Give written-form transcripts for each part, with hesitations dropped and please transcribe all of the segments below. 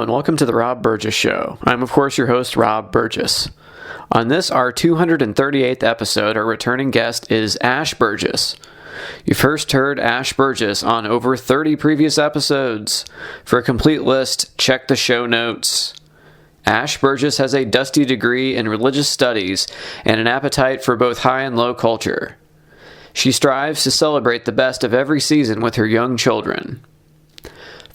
and welcome to the Rob Burgess Show. I'm, of course, your host, Rob Burgess. On this, our 238th episode, our returning guest is Ash Burgess. You first heard Ash Burgess on over 30 previous episodes. For a complete list, check the show notes. Ash Burgess has a dusty degree in religious studies and an appetite for both high and low culture. She strives to celebrate the best of every season with her young children.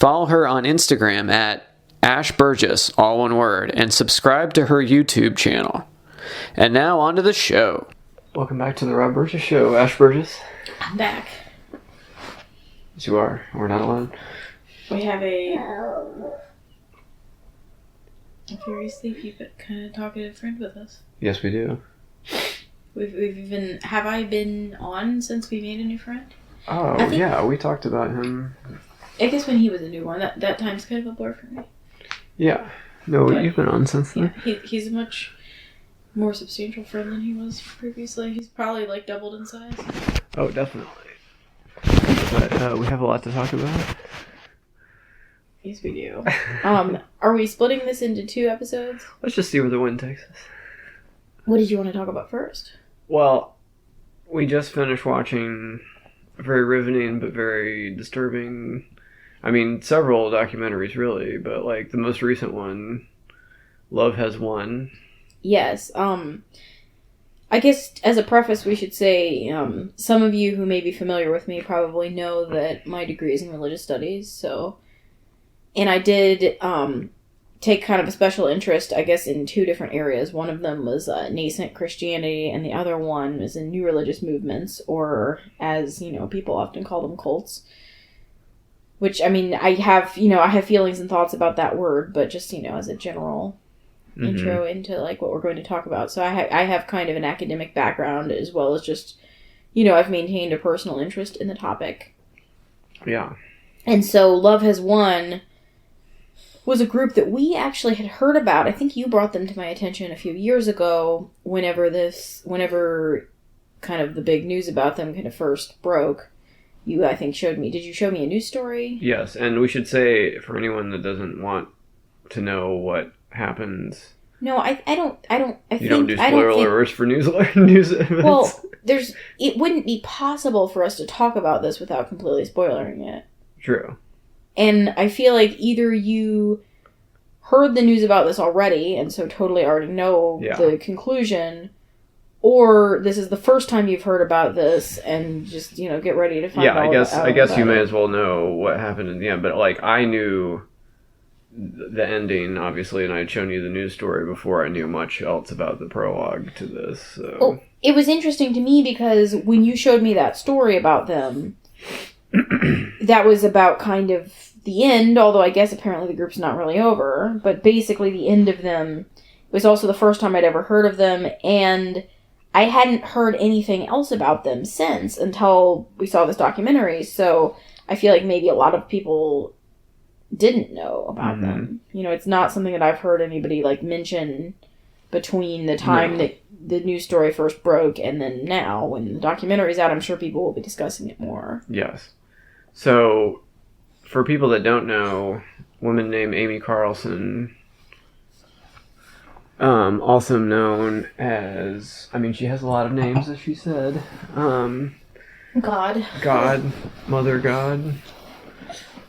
Follow her on Instagram at Ash Burgess, all one word, and subscribe to her YouTube channel. And now on to the show. Welcome back to the Rob Burgess Show, Ash Burgess. I'm back. Yes, you are. We're not alone. We have a very sleepy but kind of talkative friend with us. Yes, we do. We've even... Have I been on since we made a new friend? Oh, yeah, we talked about him. I guess when he was a new one, that time's kind of a blur for me. Yeah. No, but you've been on since then. Yeah, he's a much more substantial friend than he was previously. He's probably like doubled in size. Oh, definitely. But we have a lot to talk about. Yes, we do. Are we splitting this into 2 episodes? Let's just see where the wind takes us. What did you want to talk about first? Well, we just finished watching a very riveting but very disturbing... I mean, several documentaries, really, but, like, the most recent one, Love Has Won. Yes. I guess, as a preface, we should say, some of you who may be familiar with me probably know that my degree is in religious studies, so... And I did, take kind of a special interest, I guess, in 2 different areas. One of them was nascent Christianity, and the other one was in new religious movements, or, as, people often call them, cults. Which, I mean, I have feelings and thoughts about that word, but just, as a general intro into, like, what we're going to talk about. So I have kind of an academic background, as well as just, I've maintained a personal interest in the topic. Yeah. And so Love Has Won was a group that we actually had heard about. I think you brought them to my attention a few years ago, whenever kind of the big news about them kind of first broke. You, I think, did you show me a news story? Yes, and we should say, for anyone that doesn't want to know what happens... No, I don't You don't do spoiler alerts for news events? Well, it wouldn't be possible for us to talk about this without completely spoiling it. True. And I feel like either you heard the news about this already, and so totally already know the conclusion... Or this is the first time you've heard about this, and just, get ready to find out. Yeah, I guess you may as well know what happened in the end. But, like, I knew the ending, obviously, and I had shown you the news story before I knew much else about the prologue to this. So. Well, it was interesting to me because when you showed me that story about them, that was about kind of the end, although I guess apparently the group's not really over. But basically the end of them was also the first time I'd ever heard of them, and... I hadn't heard anything else about them since until we saw this documentary, so I feel like maybe a lot of people didn't know about them. It's not something that I've heard anybody, like, mention between the time that the news story first broke and then now. When the documentary's out, I'm sure people will be discussing it more. Yes. So, for people that don't know, a woman named Amy Carlson... also known as, I mean, she has a lot of names, as she said. God, Mother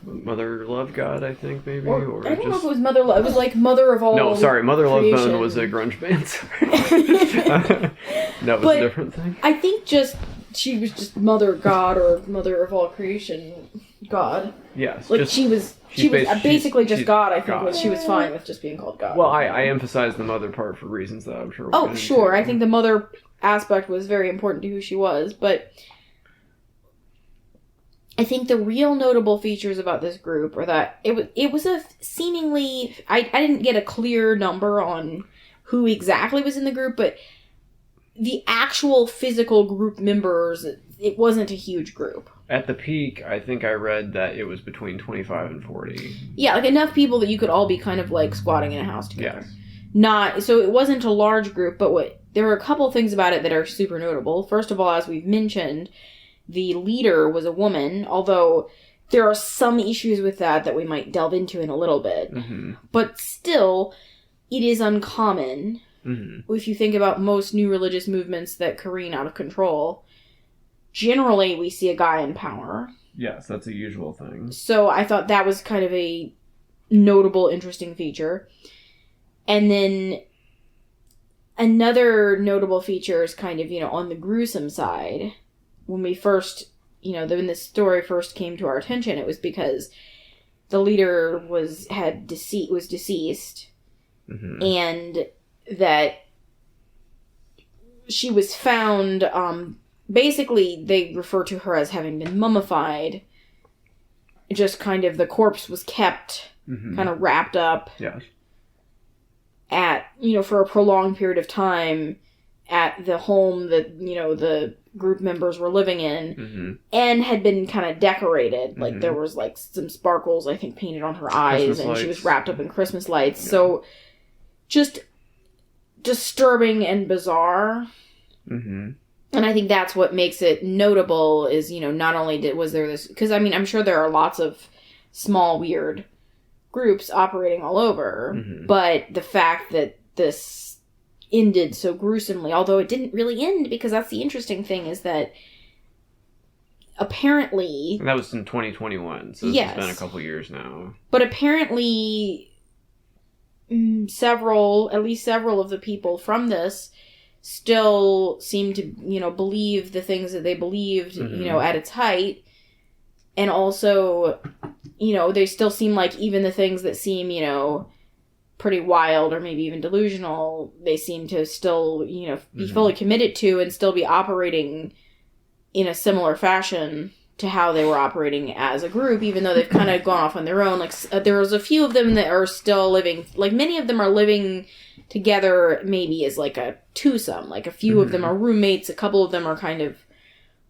Love God, I think, maybe. Or I don't know if it was Mother Love. It was like Mother of all. No, sorry, Mother Love Bone was a grunge band. Sorry. That was a different thing. I think she was just Mother God or Mother of all creation God. Yes. Like she was basically just God, I think. God. She was fine with just being called God. Well, I emphasized the mother part for reasons that I'm sure we'll Oh, sure. I think the mother aspect was very important to who she was, but I think the real notable features about this group are that it was a seemingly... I didn't get a clear number on who exactly was in the group, but the actual physical group members, it wasn't a huge group. At the peak, I think I read that it was between 25 and 40. Yeah, like enough people that you could all be kind of like squatting in a house together. Yes. So it wasn't a large group, but there were a couple things about it that are super notable. First of all, as we've mentioned, the leader was a woman, although there are some issues with that we might delve into in a little bit. Mm-hmm. But still, it is uncommon. Mm-hmm. If you think about most new religious movements that careen out of control, generally we see a guy in power. Yes, that's a usual thing. So I thought that was kind of a notable, interesting feature. And then another notable feature is kind of, on the gruesome side. When we first, when this story first came to our attention, it was because the leader was deceased, mm-hmm. and that she was found, basically they refer to her as having been mummified. Just kind of the corpse was kept mm-hmm. kind of wrapped up. Yes. At, for a prolonged period of time at the home that, the group members were living in, mm-hmm. and had been kind of decorated. Mm-hmm. Like, there was, like, some sparkles, I think, painted on her eyes, Christmas and lights. She was wrapped up in Christmas lights. Yeah. So, just disturbing and bizarre. Mm-hmm. And I think that's what makes it notable is, not only was there this... Because, I'm sure there are lots of small, weird groups operating all over, mm-hmm. but the fact that this ended so gruesomely, although it didn't really end, because that's the interesting thing, is that apparently... And that was in 2021, so this has been a couple years now. But apparently at least several of the people from this still seem to, believe the things that they believed, mm-hmm. At its height. And also, they still seem like even the things that seem, pretty wild or maybe even delusional, they seem to still, be mm-hmm. fully committed to and still be operating in a similar fashion to how they were operating as a group, even though they've kind of gone off on their own. Like, there was a few of them that are still living, like, many of them are living together maybe as, like, a twosome. Like, a few mm-hmm. of them are roommates, a couple of them are kind of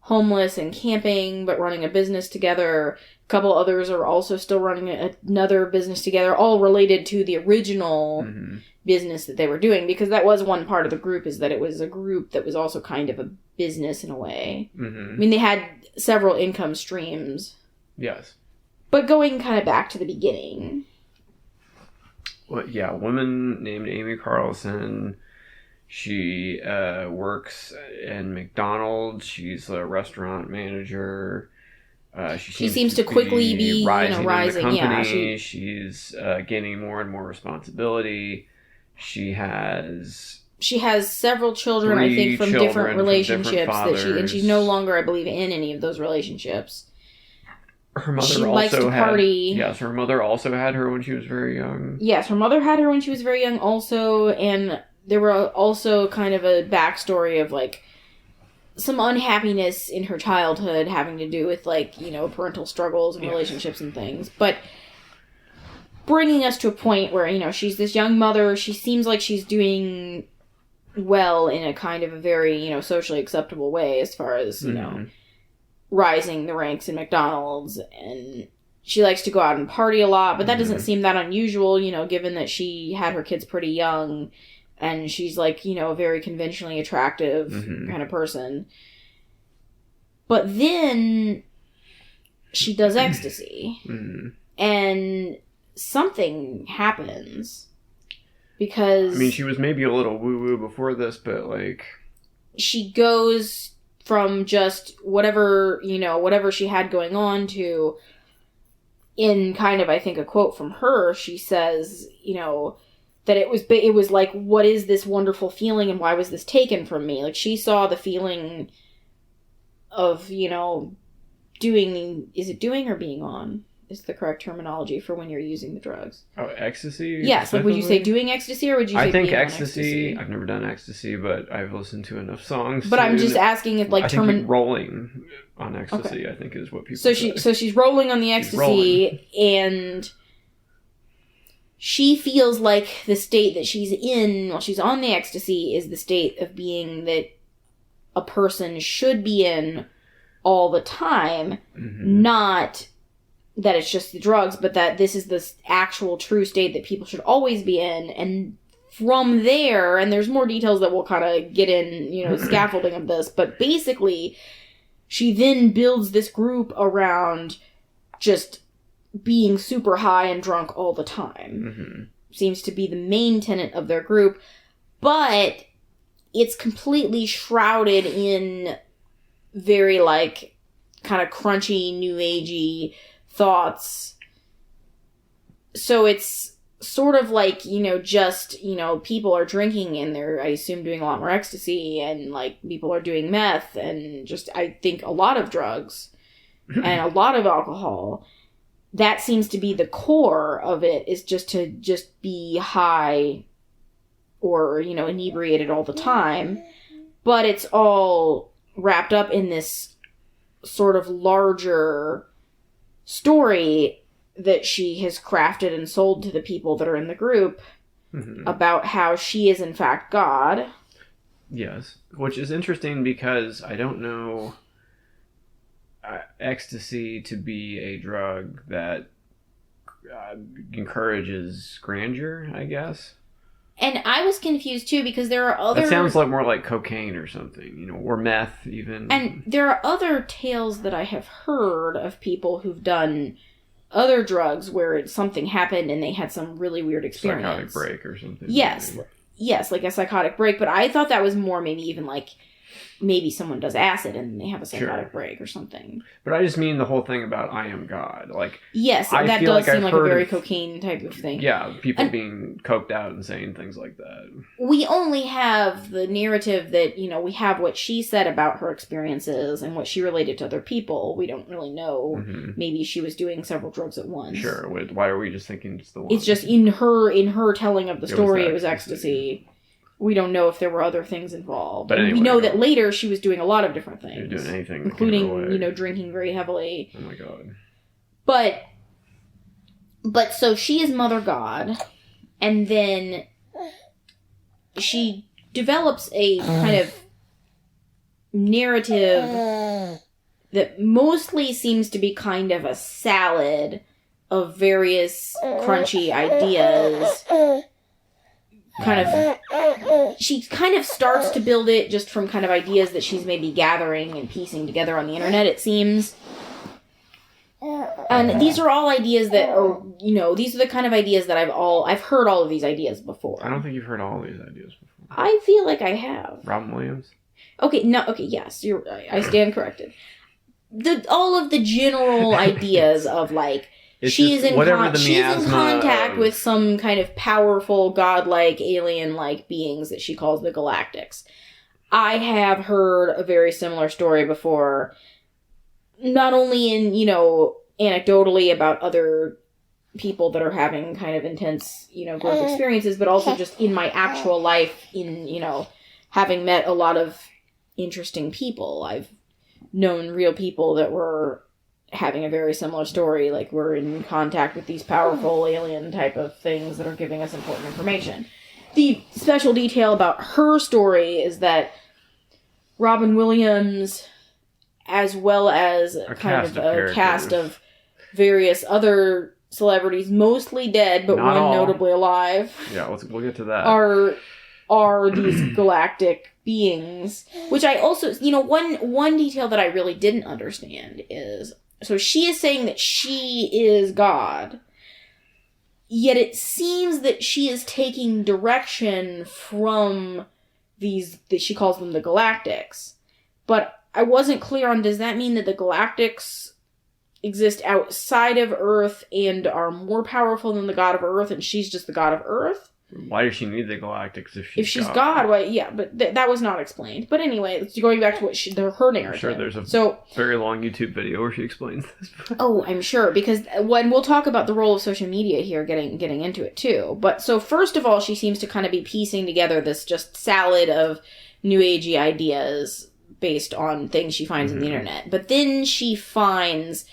homeless and camping, but running a business together. A couple others are also still running another business together, all related to the original mm-hmm. business that they were doing, because that was one part of the group, is that it was a group that was also kind of a business in a way. Mm-hmm. They had several income streams. Yes. But going kind of back to the beginning. Well, yeah, a woman named Amy Carlson. She works in McDonald's. She's a restaurant manager. She seems to quickly be rising. In the company. Yeah, she's gaining more and more responsibility. She has several children, I think, from different relationships she's no longer, I believe, in any of those relationships. Her mother she likes to party. Yes, her mother also had her when she was very young. Yes, her mother had her when she was very young also, and there were also kind of a backstory of, like, some unhappiness in her childhood having to do with, like, parental struggles and relationships and things. But bringing us to a point where, she's this young mother. She seems like she's doing well in a kind of a very, socially acceptable way as far as, mm-hmm. Rising the ranks in McDonald's. And she likes to go out and party a lot. But that mm-hmm. doesn't seem that unusual, given that she had her kids pretty young. And she's, like, a very conventionally attractive mm-hmm. kind of person. But then she does ecstasy. Mm-hmm. And something happens. Because... she was maybe a little woo-woo before this, but, like... She goes from just whatever she had going on to... In kind of, I think, a quote from her, she says, that it was like, what is this wonderful feeling and why was this taken from me? Like, she saw the feeling of, doing, is it doing or being on? Is the correct terminology for when you're using the drugs. Oh, ecstasy? Yes, like, would you say doing ecstasy or would you say being ecstasy, I've never done ecstasy, but I've listened to enough songs. But I'm just asking if, like, rolling on ecstasy, okay. I think is what people say. So she's rolling on the ecstasy, and she feels like the state that she's in while she's on the ecstasy is the state of being that a person should be in all the time, mm-hmm. not that it's just the drugs, but that this is the actual true state that people should always be in. And from there, and there's more details that we'll kind of get in, scaffolding of this, but basically she then builds this group around just being super high and drunk all the time. Mm-hmm. Seems to be the main tenet of their group. But it's completely shrouded in very, like, kind of crunchy, new agey thoughts. So it's sort of like, just, people are drinking and they're, I assume, doing a lot more ecstasy, and, like, people are doing meth and just, I think, a lot of drugs and a lot of alcohol. That seems to be the core of it, is just to be high or, inebriated all the time. But it's all wrapped up in this sort of larger story that she has crafted and sold to the people that are in the group about how she is in fact God. Yes, which is interesting because I don't know ecstasy to be a drug that encourages grandeur, I guess. And I was confused too, because there are other... That sounds like more like cocaine or something, or meth even. And there are other tales that I have heard of people who've done other drugs where something happened and they had some really weird experience. Psychotic break or something. Yes. Maybe. Yes, like a psychotic break. But I thought that was more maybe even like... Maybe someone does acid and they have a psychotic break or something. But I just mean the whole thing about I am God. Like, yes, that does seem like a very cocaine type of thing. Yeah, people being coked out and saying things like that. We only have the narrative that, we have what she said about her experiences and what she related to other people. We don't really know. Mm-hmm. Maybe she was doing several drugs at once. Sure. Why are we just thinking just the one? It's just in her telling of the story, it was ecstasy. We don't know if there were other things involved. But anyway, we know that later she was doing a lot of different things. Doing anything. Including, drinking very heavily. Oh my god. But so she is Mother God. And then she develops a kind of narrative that mostly seems to be kind of a salad of various crunchy ideas. She kind of starts to build it just from kind of ideas that she's maybe gathering and piecing together on the internet, it seems. And these are all ideas that are, these are the kind of ideas that I've heard all of these ideas before. I don't think you've heard all these ideas before. I feel like I have. Robin Williams? Okay, yes, I stand corrected. All of the general ideas of, like, she's in contact with some kind of powerful, godlike, alien-like beings that she calls the Galactics. I have heard a very similar story before, not only in, anecdotally about other people that are having kind of intense, growth experiences, but also just in my actual life, in, having met a lot of interesting people. I've known real people that were having a very similar story, like we're in contact with these powerful alien type of things that are giving us important information. The special detail about her story is that Robin Williams, as well as a cast of various other celebrities, mostly dead, but one notably alive. Yeah, we'll get to that. Are these galactic beings, which I also, one detail that I really didn't understand is, so she is saying that she is God, yet it seems that she is taking direction from these, that she calls them the Galactics. But I wasn't clear on, does that mean that the Galactics exist outside of Earth and are more powerful than the God of Earth, and she's just the God of Earth? Why does she need the Galactics if she's God? Why, yeah, but that was not explained. But anyway, going back to what her narrative. I'm sure there's a very long YouTube video where she explains this. Oh, I'm sure, because when we'll talk about the role of social media here, getting into it too. But so first of all, she seems to kind of be piecing together this just salad of new agey ideas based on things she finds on the internet. But then she finds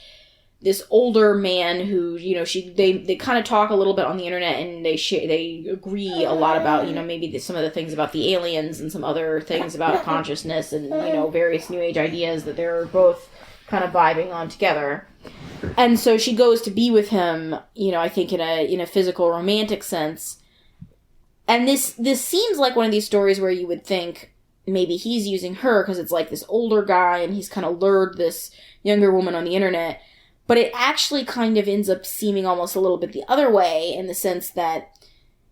this older man who, they kind of talk a little bit on the internet, and they agree a lot about, maybe some of the things about the aliens and some other things about consciousness and, various new age ideas that they're both kind of vibing on together. And so she goes to be with him, I think in a physical romantic sense. And this seems like one of these stories where you would think maybe he's using her because it's like this older guy and he's kind of lured this younger woman on the internet. But it actually kind of ends up seeming almost a little bit the other way, in the sense that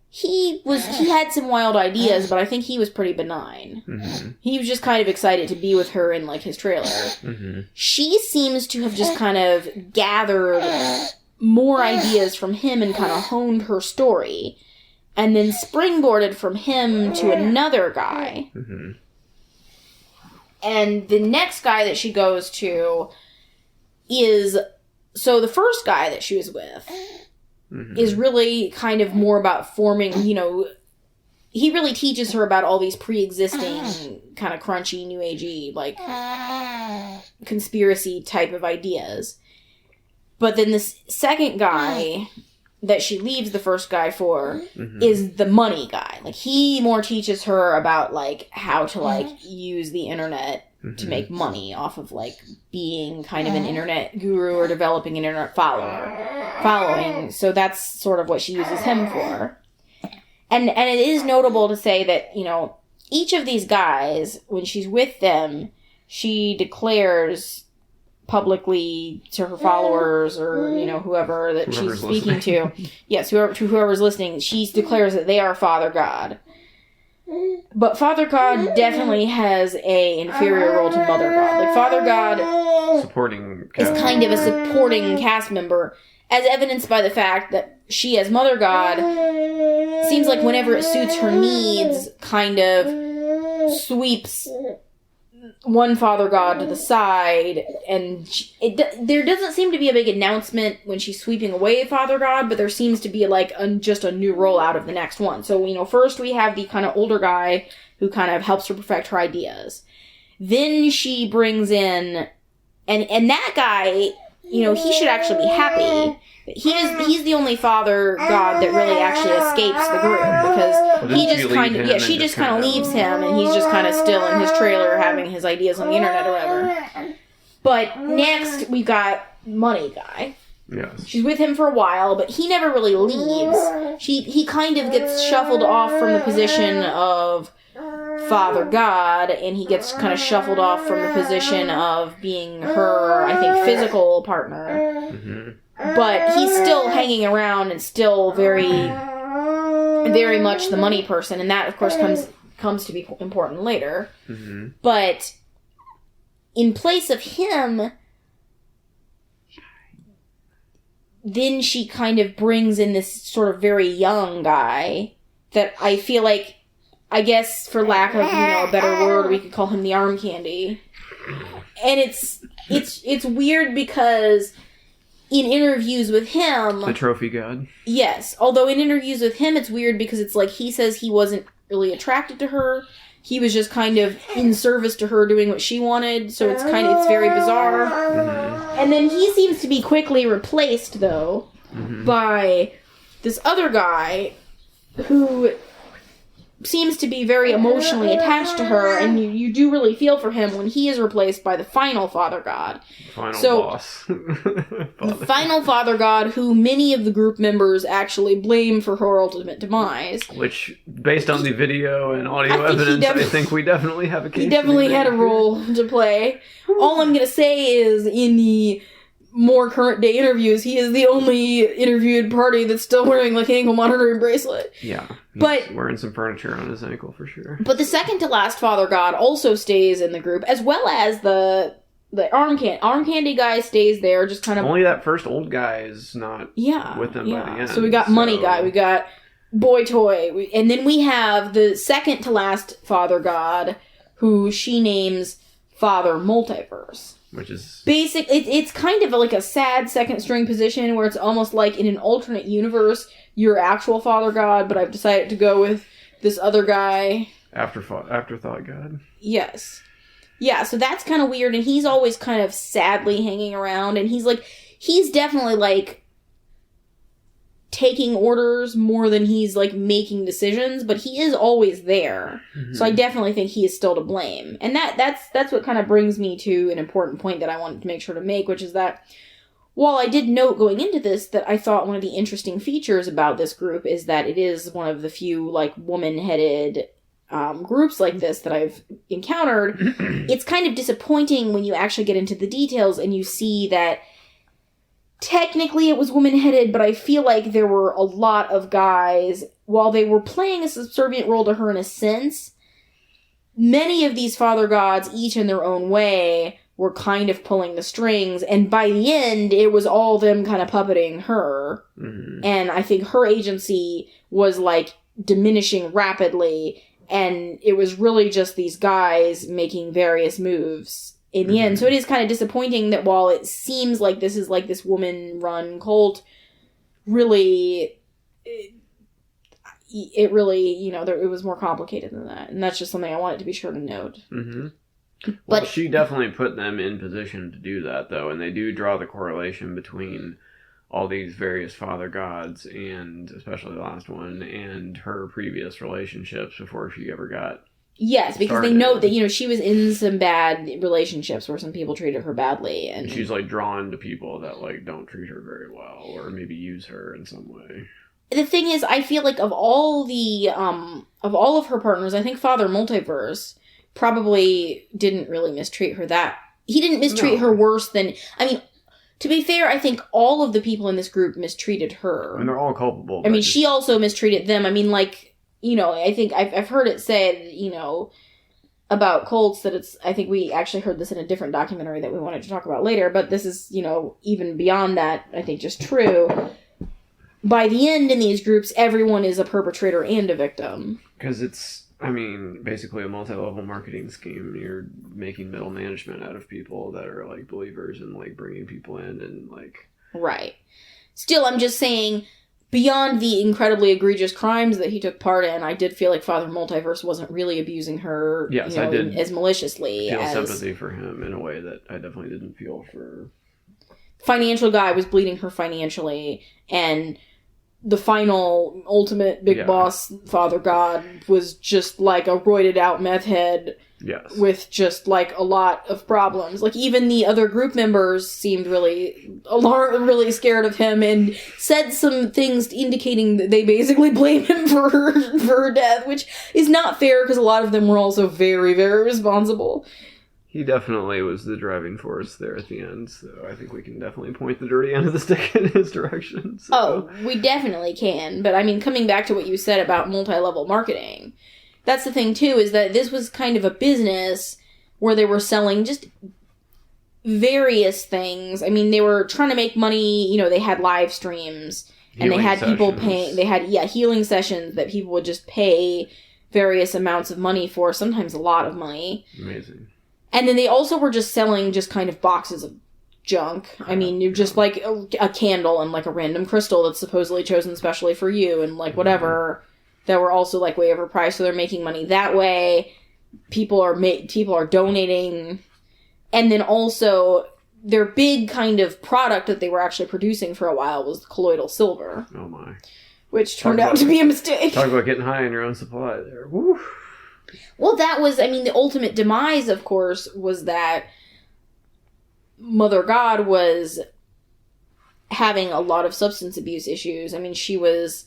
he had some wild ideas, but I think he was pretty benign. Mm-hmm. He was just kind of excited to be with her in, like, his trailer. Mm-hmm. She seems to have just kind of gathered more ideas from him and kind of honed her story, and then springboarded from him to another guy. Mm-hmm. And the next guy that she goes to is... So the first guy that she was with is really kind of more about forming, you know... He really teaches her about all these pre-existing kind of crunchy, new agey, like, conspiracy type of ideas. But then this second guy that she leaves the first guy for is the money guy. Like, he more teaches her about, like, how to, like, use the internet to make money off of, like, being kind of an internet guru or developing an internet following. So that's sort of what she uses him for. And it is notable to say that, you know, each of these guys, when she's with them, she declares publicly to her followers or, you know, whoever that she's speaking to. Yes, whoever's listening, she declares that they are Father God. But Father God definitely has a inferior role to Mother God. Like, Father God is kind of a supporting cast member, as evidenced by the fact that she, as Mother God, seems like whenever it suits her needs, kind of sweeps one Father God to the side, and there doesn't seem to be a big announcement when she's sweeping away Father God, but there seems to be, like, just a new rollout of the next one. So, you know, first we have the kind of older guy who kind of helps her perfect her ideas. Then she brings in, and that guy, you know, he should actually be happy. He's the only Father God that really actually escapes the group, because he just kind of, she just kind of leaves him, and he's just kind of still in his trailer having his ideas on the internet or whatever. But next we got Money Guy. Yes. She's with him for a while, but he never really leaves. He kind of gets shuffled off from the position of Father God, and he gets kind of shuffled off from the position of being her, I think, physical partner. Mm-hmm. But he's still hanging around and still very, very much the money person, and that, of course, comes to be important later. Mm-hmm. But in place of him, then she kind of brings in this sort of very young guy that I feel like, I guess, for lack of, you know, a better word, we could call him the arm candy. And it's weird because in interviews with him... The trophy god. Yes. Although in interviews with him, it's weird because it's like he says he wasn't really attracted to her. He was just kind of in service to her doing what she wanted. So it's very bizarre. Mm-hmm. And then he seems to be quickly replaced, though, by this other guy who seems to be very emotionally attached to her, and you do really feel for him when he is replaced by the final Father God. Boss. The final Father God, who many of the group members actually blame for her ultimate demise. Which, based on the video and audio evidence, I think we definitely have a case. He definitely had a role to play. All I'm going to say is, in the more current day interviews, he is the only interviewed party that's still wearing, like, an ankle monitoring bracelet. Yeah. But wearing some furniture on his ankle for sure. But the second to last Father God also stays in the group, as well as the arm candy guy stays there, just kind of... Only that first old guy is not with them by the end. So we got Money Guy, we got Boy Toy, and then we have the second to last Father God, who she names Father Multiverse. Which is... It's kind of like a sad second string position where it's almost like in an alternate universe, you're actual Father God, but I've decided to go with this other guy. Afterthought God. Yes. Yeah, so that's kind of weird, and he's always kind of sadly hanging around, and he's definitely, like, taking orders more than he's, like, making decisions, but he is always there. Mm-hmm. So I definitely think he is still to blame. And that's what kind of brings me to an important point that I wanted to make sure to make, which is that while I did note going into this that I thought one of the interesting features about this group is that it is one of the few, like, woman-headed groups like this that I've encountered, it's kind of disappointing when you actually get into the details and you see that technically it was woman-headed, but I feel like there were a lot of guys, while they were playing a subservient role to her in a sense, many of these father gods, each in their own way, were kind of pulling the strings, and by the end, it was all them kind of puppeting her. Mm-hmm. And I think her agency was, like, diminishing rapidly, and it was really just these guys making various moves in the end. So it is kind of disappointing that while it seems like this is, like, this woman-run cult, really... It really, you know, it was more complicated than that. And that's just something I wanted to be sure to note. Mm-hmm. Well, she definitely put them in position to do that, though, and they do draw the correlation between all these various father gods, and especially the last one, and her previous relationships before she ever got Yes, because they know that, you know, she was in some bad relationships where some people treated her badly. And she's, like, drawn to people that, like, don't treat her very well, or maybe use her in some way. The thing is, I feel like of all of her partners, I think Father Multiverse probably didn't really mistreat her that... He didn't mistreat her worse than... I mean, to be fair, I think all of the people in this group mistreated her. And they're all culpable. I mean, she also mistreated them. I mean, like, you know, I think I've heard it said, you know, about cults that it's... I think we actually heard this in a different documentary that we wanted to talk about later, but this is, you know, even beyond that, I think just true. By the end in these groups, everyone is a perpetrator and a victim. Because it's, I mean, basically a multi-level marketing scheme. You're making middle management out of people that are, like, believers and, like, bringing people in and, like... Right. Still, I'm just saying, beyond the incredibly egregious crimes that he took part in, I did feel like Father Multiverse wasn't really abusing her, yes, you know, I did as maliciously. Feel sympathy for him in a way that I definitely didn't feel for... Financial guy was bleeding her financially, and... the final, ultimate big boss, Father God, was just like a roided out meth head. Yes. With just like a lot of problems. Like even the other group members seemed really really scared of him and said some things indicating that they basically blame him for her death, which is not fair because a lot of them were also very, very responsible. He definitely was the driving force there at the end, so I think we can definitely point the dirty end of the stick in his direction. So. Oh, we definitely can. But I mean, coming back to what you said about multi-level marketing, that's the thing too, is that this was kind of a business where they were selling just various things. I mean, they were trying to make money, you know, they had live streams, and they had people paying, they had, healing sessions that people would just pay various amounts of money for, sometimes a lot of money. Amazing. And then they also were just selling just kind of boxes of junk. I mean, you're just like a candle and like a random crystal that's supposedly chosen specially for you and like whatever that were also like way overpriced. So they're making money that way. People are donating. And then also their big kind of product that they were actually producing for a while was colloidal silver. Oh my. Which turned out to be a mistake. Talk about getting high on your own supply there. Woo. Well, that was, I mean, the ultimate demise, of course, was that Mother God was having a lot of substance abuse issues. I mean, she was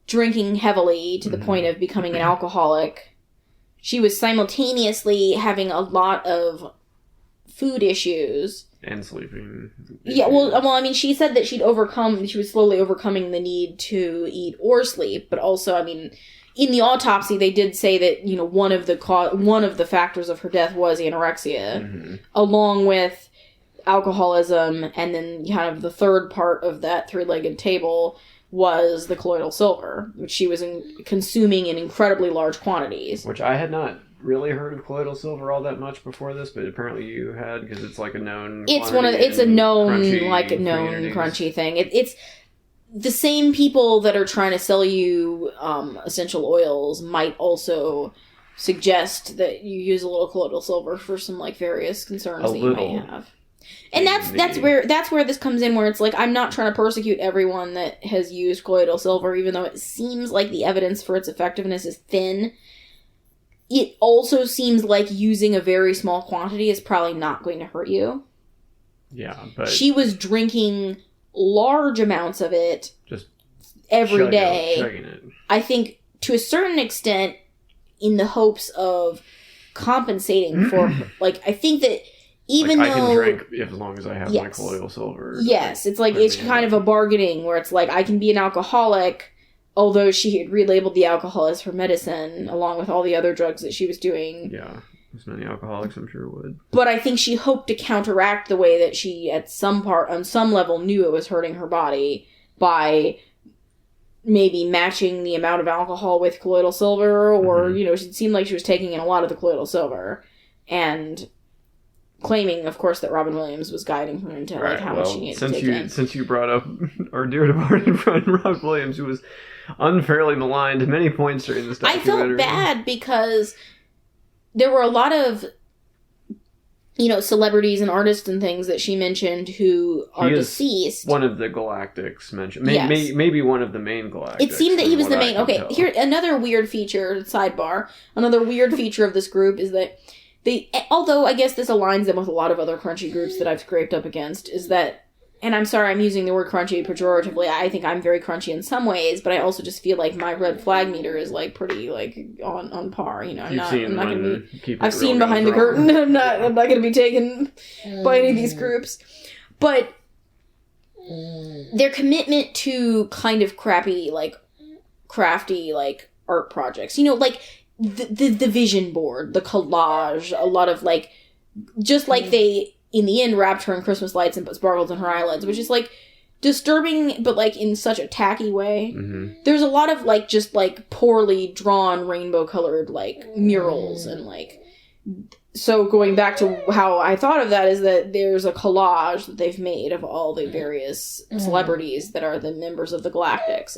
drinking heavily to the point of becoming an alcoholic. She was simultaneously having a lot of food issues. And sleeping. Yeah, well, I mean, she said that she was slowly overcoming the need to eat or sleep, but also, I mean... In the autopsy, they did say that, you know, one of the factors of her death was anorexia, along with alcoholism, and then kind of the third part of that three-legged table was the colloidal silver, which she was consuming in incredibly large quantities. Which I had not really heard of colloidal silver all that much before this, but apparently you had, because it's like a known. It's a known crunchy thing. It's. The same people that are trying to sell you essential oils might also suggest that you use a little colloidal silver for some like various concerns that you might have. And that's where this comes in, where it's like, I'm not trying to persecute everyone that has used colloidal silver, even though it seems like the evidence for its effectiveness is thin. It also seems like using a very small quantity is probably not going to hurt you. Yeah, but she was drinking large amounts of it just every day. chugging it. I think to a certain extent in the hopes of compensating for, like, I think that even like, though... I can drink as long as I have my colloidal silver. Yes, it's like, it's kind of a bargaining where it's like, I can be an alcoholic, although she had relabeled the alcohol as her medicine, along with all the other drugs that she was doing. Yeah, as many alcoholics I'm sure would. But I think she hoped to counteract the way that she, on some level, knew it was hurting her body by maybe matching the amount of alcohol with colloidal silver, or, it seemed like she was taking in a lot of the colloidal silver, and claiming, of course, that Robin Williams was guiding her into how much she needed to take in. Since you brought up our dear departed friend Robin Williams, who was unfairly maligned at many points during this documentary. I felt bad because there were a lot of, celebrities and artists and things that she mentioned who are deceased. One of the Galactics mentioned. Maybe one of the main Galactics. It seemed that he was the main. Okay, here, another weird feature, sidebar. Another weird feature of this group is that although I guess this aligns them with a lot of other crunchy groups that I've scraped up against, is that, and I'm sorry I'm using the word crunchy pejoratively, I think I'm very crunchy in some ways, but I also just feel like my red flag meter is like pretty like on par, I'm not gonna be, I've seen behind the curtain, I'm not gonna be taken by any of these groups. But their commitment to kind of crafty like art projects, like the vision board, the collage, a lot of like, just like they in the end wrapped her in Christmas lights and put sparkles in her eyelids, which is like disturbing, but like in such a tacky way. There's a lot of like just like poorly drawn rainbow colored like murals, and like, so going back to how I thought of that is that there's a collage that they've made of all the various celebrities that are the members of the Galactics,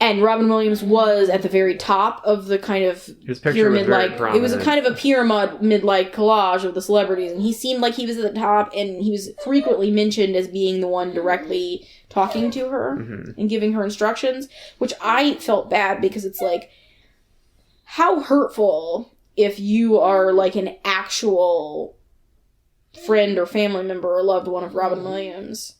and Robin Williams was at the very top of the kind of pyramid-like... It was a kind of a pyramid-like collage of the celebrities, and he seemed like he was at the top, and he was frequently mentioned as being the one directly talking to her and giving her instructions, which I felt bad because it's like, how hurtful if you are like an actual friend or family member or loved one of Robin Williams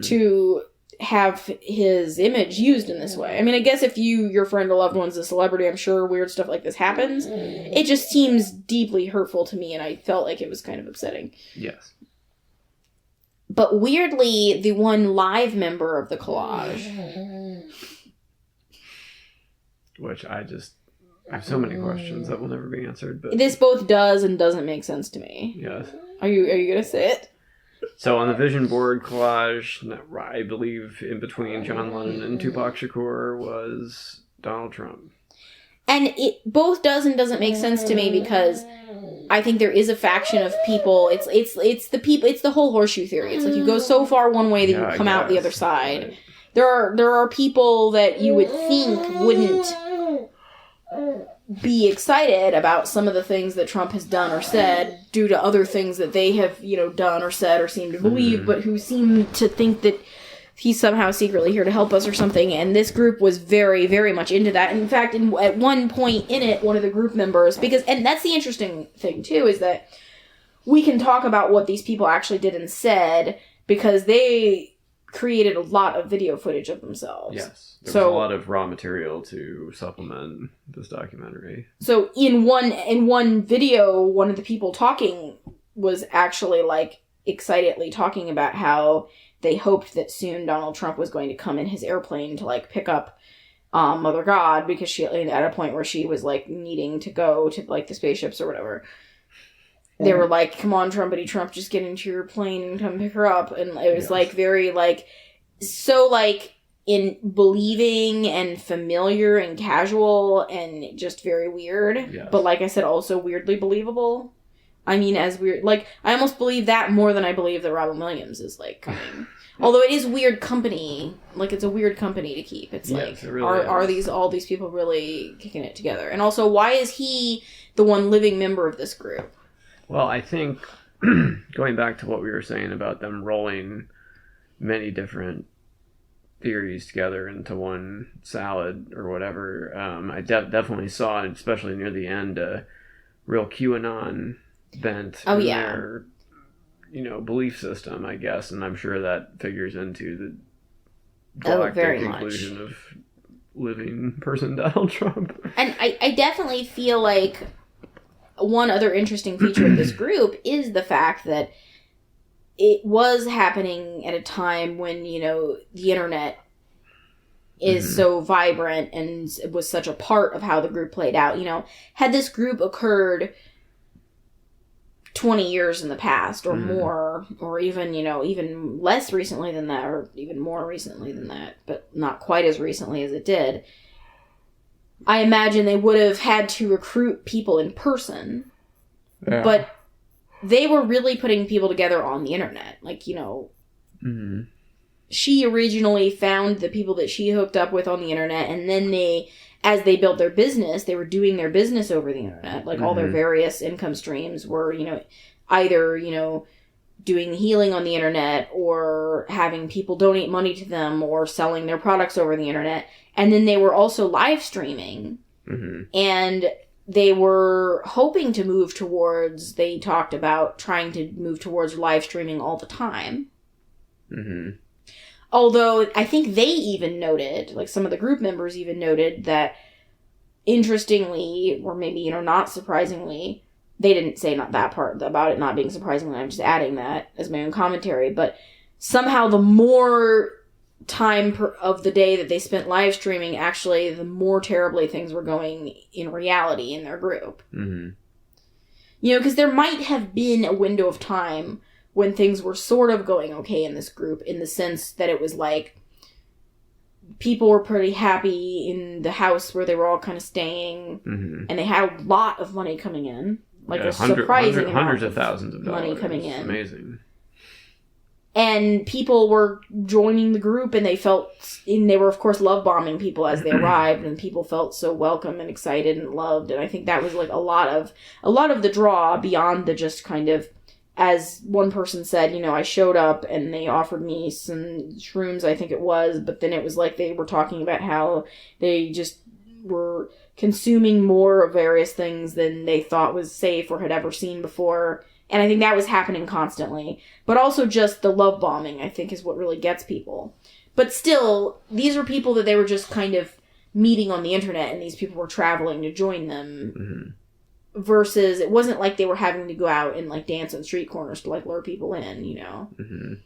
to have his image used in this way. I mean, I guess if your friend or loved one's a celebrity, I'm sure weird stuff like this happens. It just seems deeply hurtful to me, and I felt like it was kind of upsetting. Yes. But weirdly, the one live member of the collage, which I have so many questions that will never be answered. But this both does and doesn't make sense to me. Yes. Are you gonna say it? So on the vision board collage, I believe in between John Lennon and Tupac Shakur was Donald Trump. And it both does and doesn't make sense to me because I think there is a faction of people. It's the people. It's the whole horseshoe theory. It's like you go so far one way that you come out the other side. Right. There are people that you would think wouldn't be excited about some of the things that Trump has done or said due to other things that they have, done or said or seem to believe, but who seem to think that he's somehow secretly here to help us or something. And this group was very, very much into that. And in fact, at one point in it, one of the group members, and that's the interesting thing too, is that we can talk about what these people actually did and said because they created a lot of video footage of themselves. Yes. There was a lot of raw material to supplement this documentary. So in one video, one of the people talking was actually like excitedly talking about how they hoped that soon Donald Trump was going to come in his airplane to like pick up Mother God, because she at a point where she was like needing to go to like the spaceships or whatever. They were like, "Come on, Trumpity Trump, just get into your plane and come pick her up." And it was like very like so like in believing and familiar and casual and just very weird. Yes. But like I said, also weirdly believable. I mean, as weird, like I almost believe that more than I believe that Robin Williams is like coming. Although it is weird company, like it's a weird company to keep. It's like, it really are all these people really kicking it together? And also, why is he the one living member of this group? Well, I think going back to what we were saying about them rolling many different theories together into one salad or whatever, I definitely saw, especially near the end, a real QAnon bent in their, belief system, I guess, and I'm sure that figures into the galactic conclusion of living person Donald Trump. And I definitely feel like one other interesting feature of this group is the fact that it was happening at a time when, the internet is so vibrant and it was such a part of how the group played out. Had this group occurred 20 years in the past or more, or even, even less recently than that, or even more recently than that, but not quite as recently as it did, I imagine they would have had to recruit people in person. Yeah. But they were really putting people together on the internet. Like, she originally found the people that she hooked up with on the internet, and then as they built their business, they were doing their business over the internet. Like, all their various income streams were, either, doing healing on the internet, or having people donate money to them, or selling their products over the internet. And then they were also live streaming. And they were hoping to move towards, they talked about trying to move towards live streaming all the time. Although, I think they even noted, like some of the group members even noted that, interestingly, or maybe, not surprisingly, they didn't say not that part about it not being surprisingly, I'm just adding that as my own commentary, but somehow the more time of the day that they spent live streaming, actually, the more terribly things were going in reality in their group. Because there might have been a window of time when things were sort of going okay in this group, in the sense that it was like people were pretty happy in the house where they were all kind of staying, and they had a lot of money coming in, like a surprising amount hundreds of thousands of dollars money coming in. Amazing. And people were joining the group, and they were, of course, love bombing people as they arrived, and people felt so welcome and excited and loved. And I think that was like a lot of the draw, beyond the just kind of, as one person said, I showed up and they offered me some shrooms, I think it was, but then it was like they were talking about how they just were consuming more of various things than they thought was safe or had ever seen before. And I think that was happening constantly. But also just the love bombing, I think, is what really gets people. But still, these are people that they were just kind of meeting on the internet, and these people were traveling to join them. Versus, it wasn't like they were having to go out and, like, dance on street corners to, like, lure people in,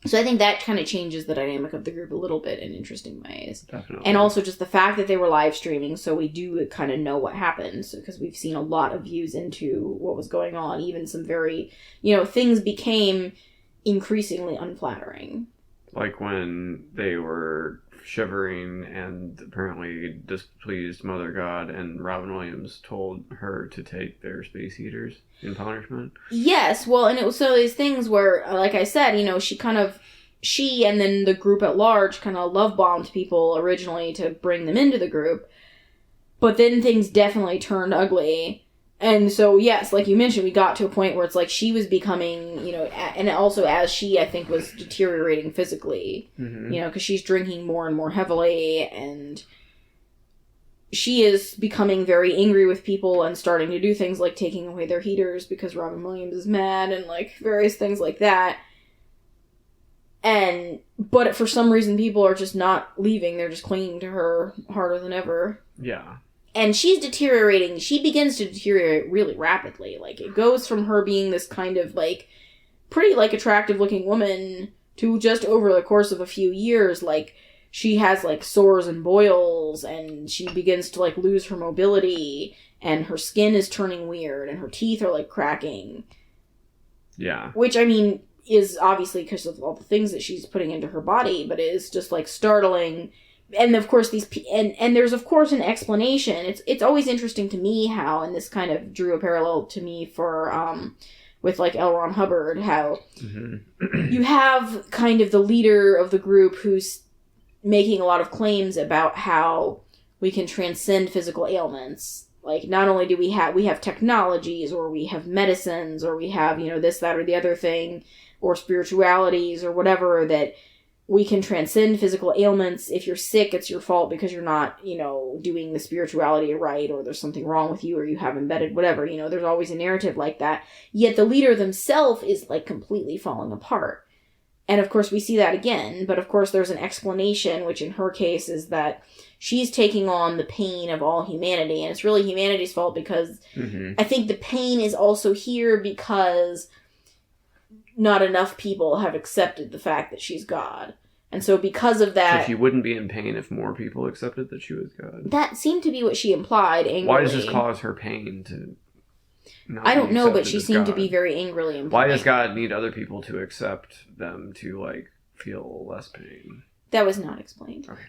So I think that kind of changes the dynamic of the group a little bit in interesting ways. Definitely. And also just the fact that they were live streaming, so we do kind of know what happened, because we've seen a lot of views into what was going on. Even some very, things became increasingly unflattering. Like when they were shivering and apparently displeased Mother God, and Robin Williams told her to take their space heaters in punishment. Yes, well, and it was so these things where, like I said, she and then the group at large kind of love bombed people originally to bring them into the group, but then things definitely turned ugly. And so, yes, like you mentioned, we got to a point where it's like she was becoming, and also as she, I think, was deteriorating physically, because she's drinking more and more heavily, and she is becoming very angry with people and starting to do things like taking away their heaters because Robin Williams is mad, and like various things like that. But for some reason, people are just not leaving. They're just clinging to her harder than ever. Yeah. And she's deteriorating. She begins to deteriorate really rapidly. Like, it goes from her being this kind of, like, pretty, like, attractive-looking woman to just over the course of a few years, like, she has, like, sores and boils, and she begins to, like, lose her mobility, and her skin is turning weird, and her teeth are, like, cracking. Yeah. Which, I mean, is obviously because of all the things that she's putting into her body, but it is just, like, startling. And of course and there's of course an explanation. It's always interesting to me how, and this kind of drew a parallel to me for with like L. Ron Hubbard, how you have kind of the leader of the group who's making a lot of claims about how we can transcend physical ailments. Like, not only do we have technologies, or we have medicines, or we have, this, that, or the other thing, or spiritualities, or whatever, that we can transcend physical ailments. If you're sick, it's your fault because you're not, doing the spirituality right, or there's something wrong with you, or you have embedded whatever, there's always a narrative like that. Yet the leader themselves is, like, completely falling apart. And of course we see that again, but of course there's an explanation, which in her case is that she's taking on the pain of all humanity, and it's really humanity's fault because I think the pain is also here because not enough people have accepted the fact that she's God. And so because of that... So she wouldn't be in pain if more people accepted that she was God. That seemed to be what she implied angrily. Why does this cause her pain to... I don't know, but she seemed to be very angrily implying. Why does God need other people to accept them to, like, feel less pain? That was not explained. Okay.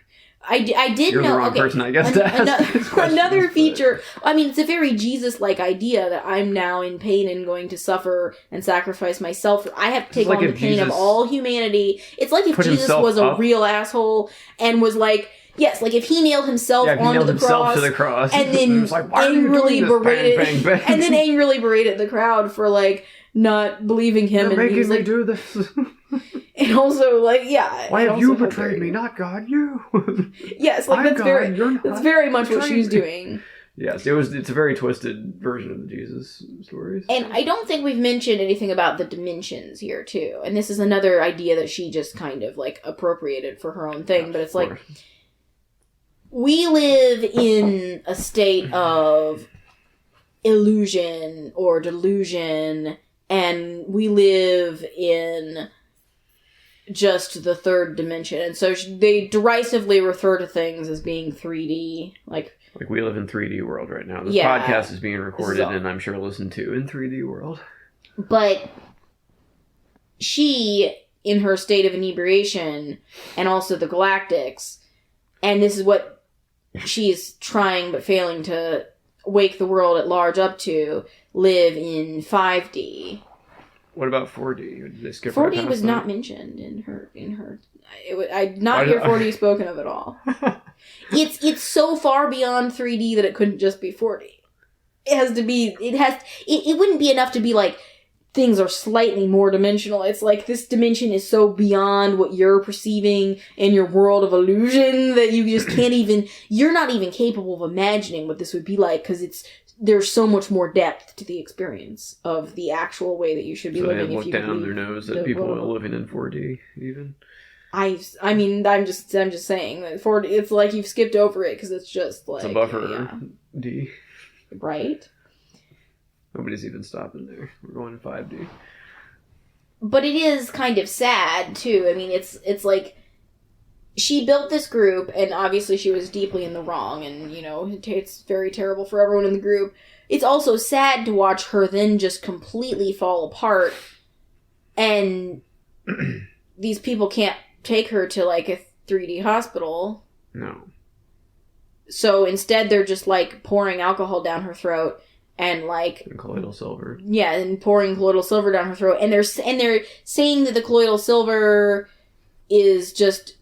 I did You're know... the wrong person, I guess, to ask another feature... I mean, it's a very Jesus-like idea that I'm now in pain and going to suffer and sacrifice myself. I have to take on the pain of all humanity. It's like if Jesus was a real asshole and was like... Yes, like if he nailed himself onto the cross, and then angrily berated, and then angrily berated the crowd for like not believing him. You're and making me do this. And also, like, yeah. Why have you betrayed me, not God? You. Yes, like that's very much what she's doing. Yes, it's a very twisted version of the Jesus stories. And I don't think we've mentioned anything about the dimensions here too. And this is another idea that she just kind of like appropriated for her own thing. But it's like. We live in a state of illusion or delusion, and we live in just the third dimension. And so they derisively refer to things as being 3D. Like we live in 3D world right now. This podcast is being recorded and I'm sure listened to in 3D world. But she, in her state of inebriation, and also the Galactics, and this is what she's trying but failing to wake the world at large up to, live in 5D. What about 4D? Did they skip 4D was not mentioned in her. I did not hear 4D spoken of at all. It's so far beyond 3D that it couldn't just be 4D. It has to be. It wouldn't be enough to be like things are slightly more dimensional. It's like this dimension is so beyond what you're perceiving in your world of illusion that you just can't even, you're not even capable of imagining what this would be like because there's so much more depth to the experience of the actual way that you should be living. They look down their nose at people living in 4D even. I mean, I'm just saying that 4D, it's like you've skipped over it because it's just like... It's a buffer D. Right? Nobody's even stopping there. We're going to 5D. But it is kind of sad, too. I mean, it's like... She built this group, and obviously she was deeply in the wrong, and, you know, it's very terrible for everyone in the group. It's also sad to watch her then just completely fall apart, and these people can't take her to, like, a 3D hospital. No. So instead they're just, like, pouring alcohol down her throat, and like colloidal silver. Yeah, and pouring colloidal silver down her throat, and they're saying that the colloidal silver is just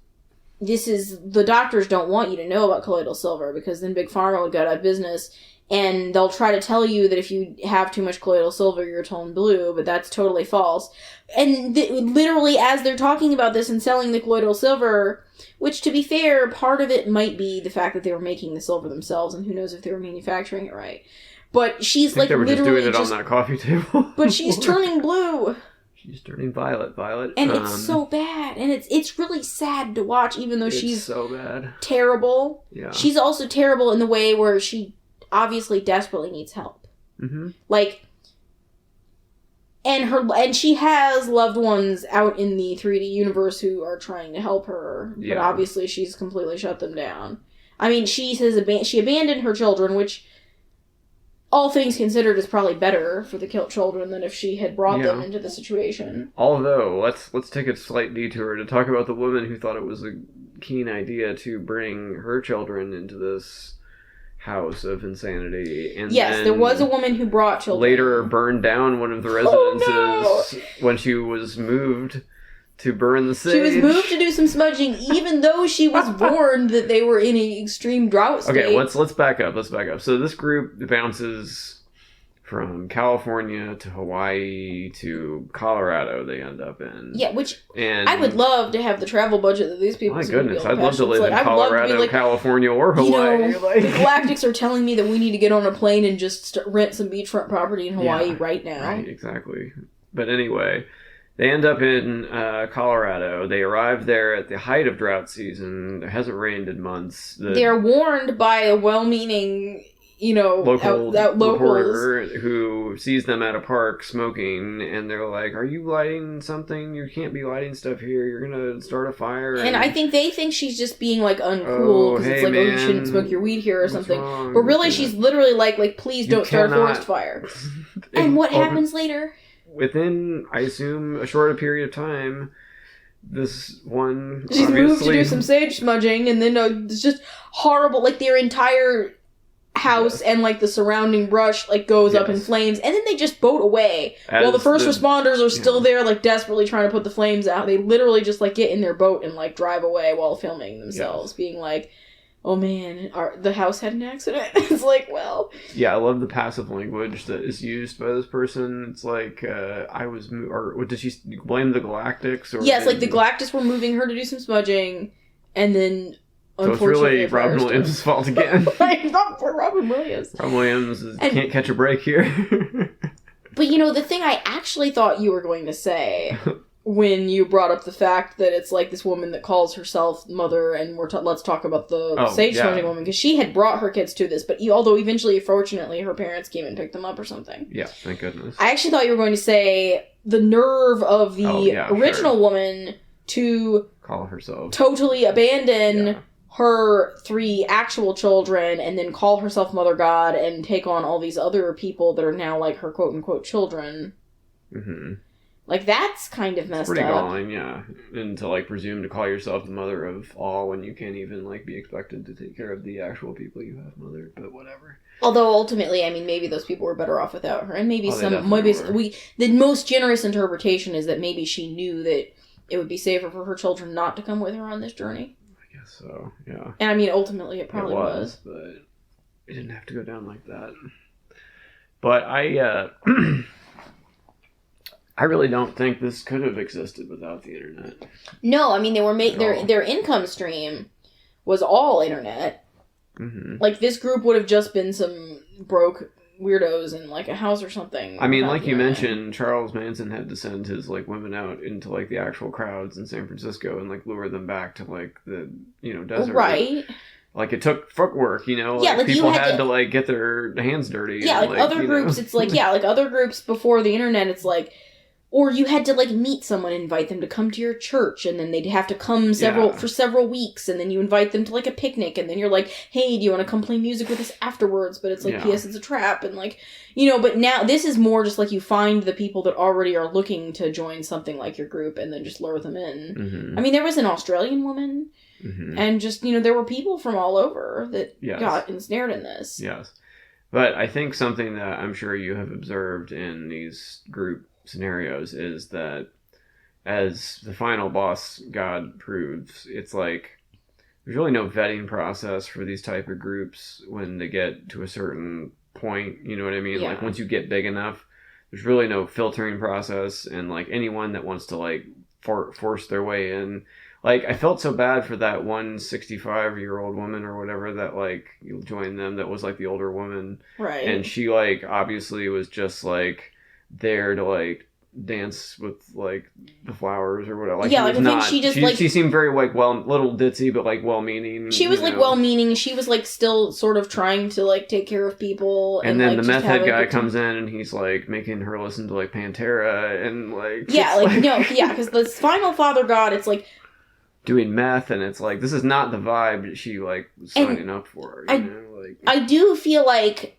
the doctors don't want you to know about colloidal silver because then Big Pharma would go out of business, and they'll try to tell you that if you have too much colloidal silver, you're tone blue, but that's totally false. And literally, as they're talking about this and selling the colloidal silver, which, to be fair, part of it might be the fact that they were making the silver themselves, and who knows if they were manufacturing it right. But she's like literally just doing it on that coffee table. But she's turning blue. She's turning violet. And it's so bad. And it's really sad to watch, even though she's so bad. Terrible. Yeah. She's also terrible in the way where she obviously desperately needs help. Mm-hmm. Like, and she has loved ones out in the 3D universe who are trying to help her. Yeah. But obviously she's completely shut them down. I mean, she abandoned her children, which, all things considered, is probably better for the children than if she had brought them into the situation. Although, let's take a slight detour to talk about the woman who thought it was a keen idea to bring her children into this house of insanity. And yes, there was a woman who brought children. Later burned down one of the residences when she was moved to burn the sage. She was moved to do some smudging, even though she was warned that they were in an extreme drought state. Okay, let's back up. So this group bounces from California to Hawaii to Colorado. They end up in. Yeah, and I would love to have the travel budget that these people. My goodness, I'd love to live in Colorado, California, or Hawaii. You know, the Galactics are telling me that we need to get on a plane and just rent some beachfront property in Hawaii right now. Right, exactly. But anyway. They end up in Colorado. They arrive there at the height of drought season. It hasn't rained in months. They're warned by a well-meaning, local locals reporter who sees them at a park smoking, and they're like, "Are you lighting something? You can't be lighting stuff here. You're gonna start a fire." And I think they think she's just being like uncool because it's like, man, you shouldn't smoke your weed here or something. Wrong? But really, she's literally like, please don't start a forest fire. And what happens later? Within, I assume, a shorter period of time, this one she's moved to do some sage smudging, and then it's just horrible. Like their entire house and like the surrounding brush like goes up in flames, and then they just boat away while the first responders are still there, like desperately trying to put the flames out. They literally just like get in their boat and like drive away while filming themselves, being like, "Oh man, the house had an accident." It's like, well, yeah, I love the passive language that is used by this person. It's like, what did she blame the Galactics? Or yes, like the Galactics were moving her to do some smudging, and then. So it's really Robin Williams' fault again. Not for Robin Williams. Robin Williams can't catch a break here. But the thing I actually thought you were going to say when you brought up the fact that it's like this woman that calls herself mother, and let's talk about the sage smudging woman, because she had brought her kids to this, but although eventually, fortunately, her parents came and picked them up or something. Yeah, thank goodness. I actually thought you were going to say the nerve of the original woman to call herself totally abandon her 3 actual children and then call herself Mother God and take on all these other people that are now like her quote-unquote children. Mm-hmm. Like, that's kind of messed up. Pretty galling, yeah. And to, like, presume to call yourself the mother of all when you can't even, like, be expected to take care of the actual people you have mothered, but whatever. Although, ultimately, I mean, maybe those people were better off without her, and maybe the most generous interpretation is that maybe she knew that it would be safer for her children not to come with her on this journey. So, yeah. And I mean, ultimately, it probably was. But it didn't have to go down like that. But I really don't think this could have existed without the internet. No, I mean, they were their income stream was all internet. Mm-hmm. Like, this group would have just been some broke weirdos in like a house or something. I mean, like you mentioned, Charles Manson had to send his like women out into like the actual crowds in San Francisco and like lure them back to like the desert. Right. Like it took footwork, like people had to like get their hands dirty. Yeah, and, like other groups, it's like like other groups before the internet, it's like. Or you had to, like, meet someone and invite them to come to your church, and then they'd have to come for several weeks, and then you invite them to, like, a picnic, and then you're like, hey, do you want to come play music with us afterwards? But it's like, P.S., it's a trap, and, like, but now this is more just, like, you find the people that already are looking to join something like your group, and then just lure them in. Mm-hmm. I mean, there was an Australian woman, and just, there were people from all over that got ensnared in this. Yes. But I think something that I'm sure you have observed in these group scenarios is that as the final boss god proves, it's like there's really no vetting process for these type of groups when they get to a certain point, you know what I mean? Like once you get big enough, there's really no filtering process, and like anyone that wants to like force their way in, like I felt so bad for that one 65-year-old woman or whatever that like joined them, that was like the older woman, right? And she like obviously was just like there to like dance with like the flowers or whatever. Like, she seemed very like little ditzy but like well-meaning. She was like well-meaning. She was like still sort of trying to like take care of people. And then like, the meth head guy comes in and he's like making her listen to like Pantera and like because the final father god, it's like doing meth, and it's like this is not the vibe that she like was signing up for. I do feel like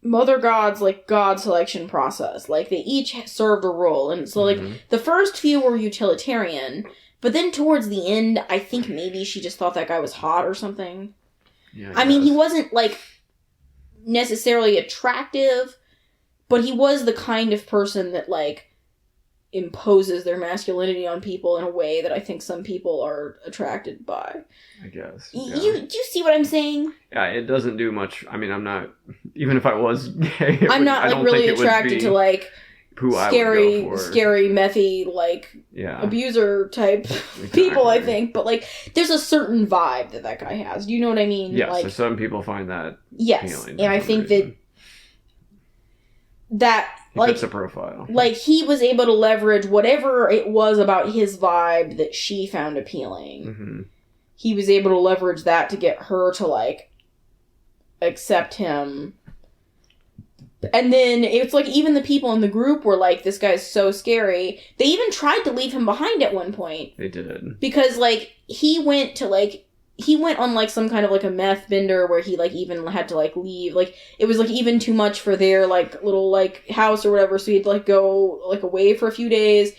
Mother God's like God selection process, like they each served a role, and so like the first few were utilitarian, but then towards the end I think maybe she just thought that guy was hot or something. I mean, he wasn't like necessarily attractive, but he was the kind of person that like imposes their masculinity on people in a way that I think some people are attracted by. I guess. Do you see what I'm saying? Yeah, it doesn't do much. I mean, I'm not, even if I was gay, I'm not like really attracted to like scary methy, like abuser type people, I think. But like, there's a certain vibe that guy has. Do you know what I mean? Yes, like, so some people find that appealing. And I think that He fits the profile. Like, he was able to leverage whatever it was about his vibe that she found appealing. Mm-hmm. He was able to leverage that to get her to, like, accept him. And then it's like even the people in the group were like, this guy's so scary. They even tried to leave him behind at one point. They did. Because, like, he went on, like, some kind of, like, a meth bender where he, like, even had to, like, leave. Like, it was, like, even too much for their, like, little, like, house or whatever, so he'd, like, go, like, away for a few days.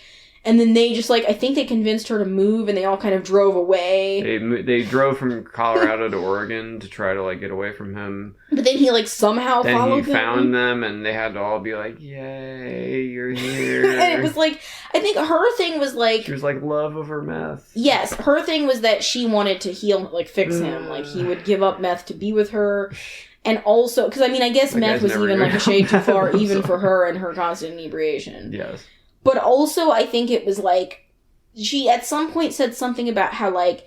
And then they just, like, I think they convinced her to move, and they all kind of drove away. They drove from Colorado to Oregon to try to, like, get away from him. But then he, like, somehow followed them. Then he found them, and they had to all be like, yay, you're here. And it was, like, I think her thing was, like... She was, like, love over meth. Yes, her thing was that she wanted to heal, like, fix him. Like, he would give up meth to be with her. And also... Because, I mean, I guess meth was even, like, a shade too far, even for her and her constant inebriation. Yes. But also, I think it was, like, she at some point said something about how, like,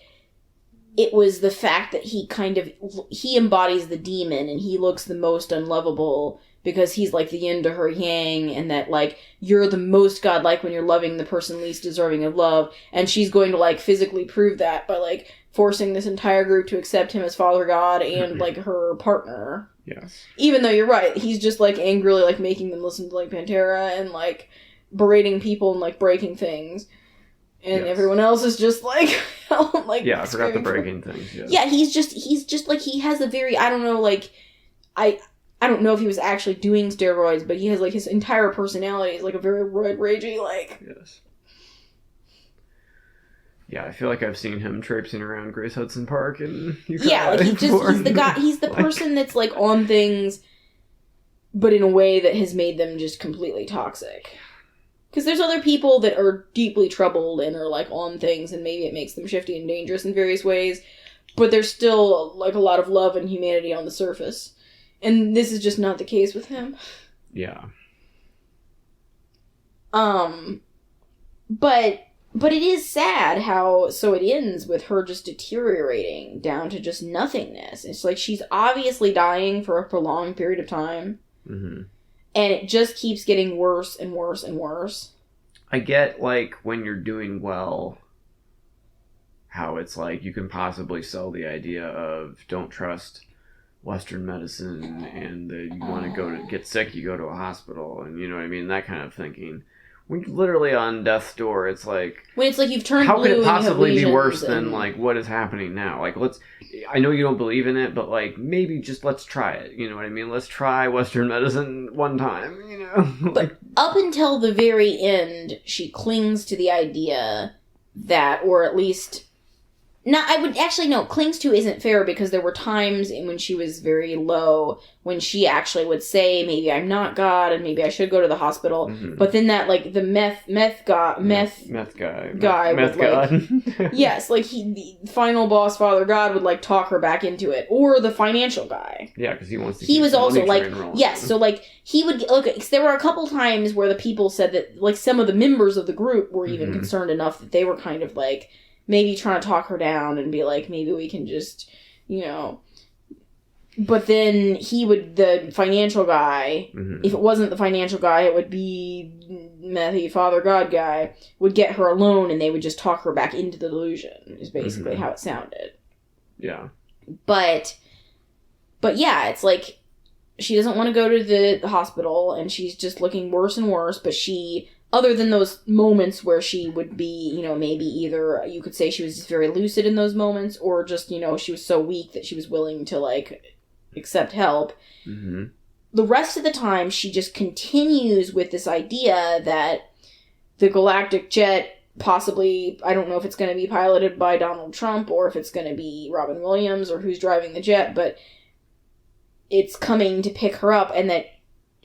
it was the fact that he embodies the demon and he looks the most unlovable because he's, like, the yin to her yang, and that, like, you're the most godlike when you're loving the person least deserving of love, and she's going to, like, physically prove that by, like, forcing this entire group to accept him as Father God and, like, her partner. Yes. Even though you're right, he's just, like, angrily, like, making them listen to, like, Pantera and, like... berating people and, like, breaking things. And everyone else is just, like, like... Yeah, I forgot the breaking things, yes. Yeah, he's just, like, he has a very, I don't know, like, I don't know if he was actually doing steroids, but he has, like, his entire personality is, like, a very roid ragey, like... Yes. Yeah, I feel like I've seen him traipsing around Grace Hudson Park and... Yeah, like, he's the guy, he's the person that's, like, on things, but in a way that has made them just completely toxic. Because there's other people that are deeply troubled and are, like, on things, and maybe it makes them shifty and dangerous in various ways, but there's still, like, a lot of love and humanity on the surface. And this is just not the case with him. Yeah. But it is sad how, so it ends with her just deteriorating down to just nothingness. It's like she's obviously dying for a prolonged period of time. Mm-hmm. And it just keeps getting worse and worse and worse. I get, like, when you're doing well, how it's like you can possibly sell the idea of don't trust Western medicine and you want to go to get sick, you go to a hospital, and you know what I mean? That kind of thinking. When you're literally on death's door, it's like... When it's like you've turned how blue could it possibly be worse and... than, like, what is happening now? Like, I know you don't believe in it, but, like, maybe just let's try it. You know what I mean? Let's try Western medicine one time, you know? But up until the very end, she clings to the idea that, or at least... No, I would actually, no, clings to isn't fair, because there were times when she was very low when she actually would say, maybe I'm not God and maybe I should go to the hospital. Mm-hmm. But then that, like, the meth guy. Yes, like, the final boss, Father God, would, like, talk her back into it. Or the financial guy. Yeah, because he wants to He was also, like, yes, rolling. so, like, he would, okay, cause there were a couple times where the people said that, like, some of the members of the group were even concerned enough that they were kind of, like, maybe trying to talk her down and be like, maybe we can just, you know. But then the financial guy, if it wasn't the financial guy, it would be Methy, Father God guy, would get her alone and they would just talk her back into the delusion, is basically how it sounded. Yeah. But yeah, it's like, she doesn't want to go to the hospital and she's just looking worse and worse, but she... Other than those moments where she would be, you know, maybe either you could say she was just very lucid in those moments, or just, you know, she was so weak that she was willing to, like, accept help. Mm-hmm. The rest of the time, she just continues with this idea that the galactic jet possibly, I don't know if it's going to be piloted by Donald Trump or if it's going to be Robin Williams or who's driving the jet, but it's coming to pick her up, and that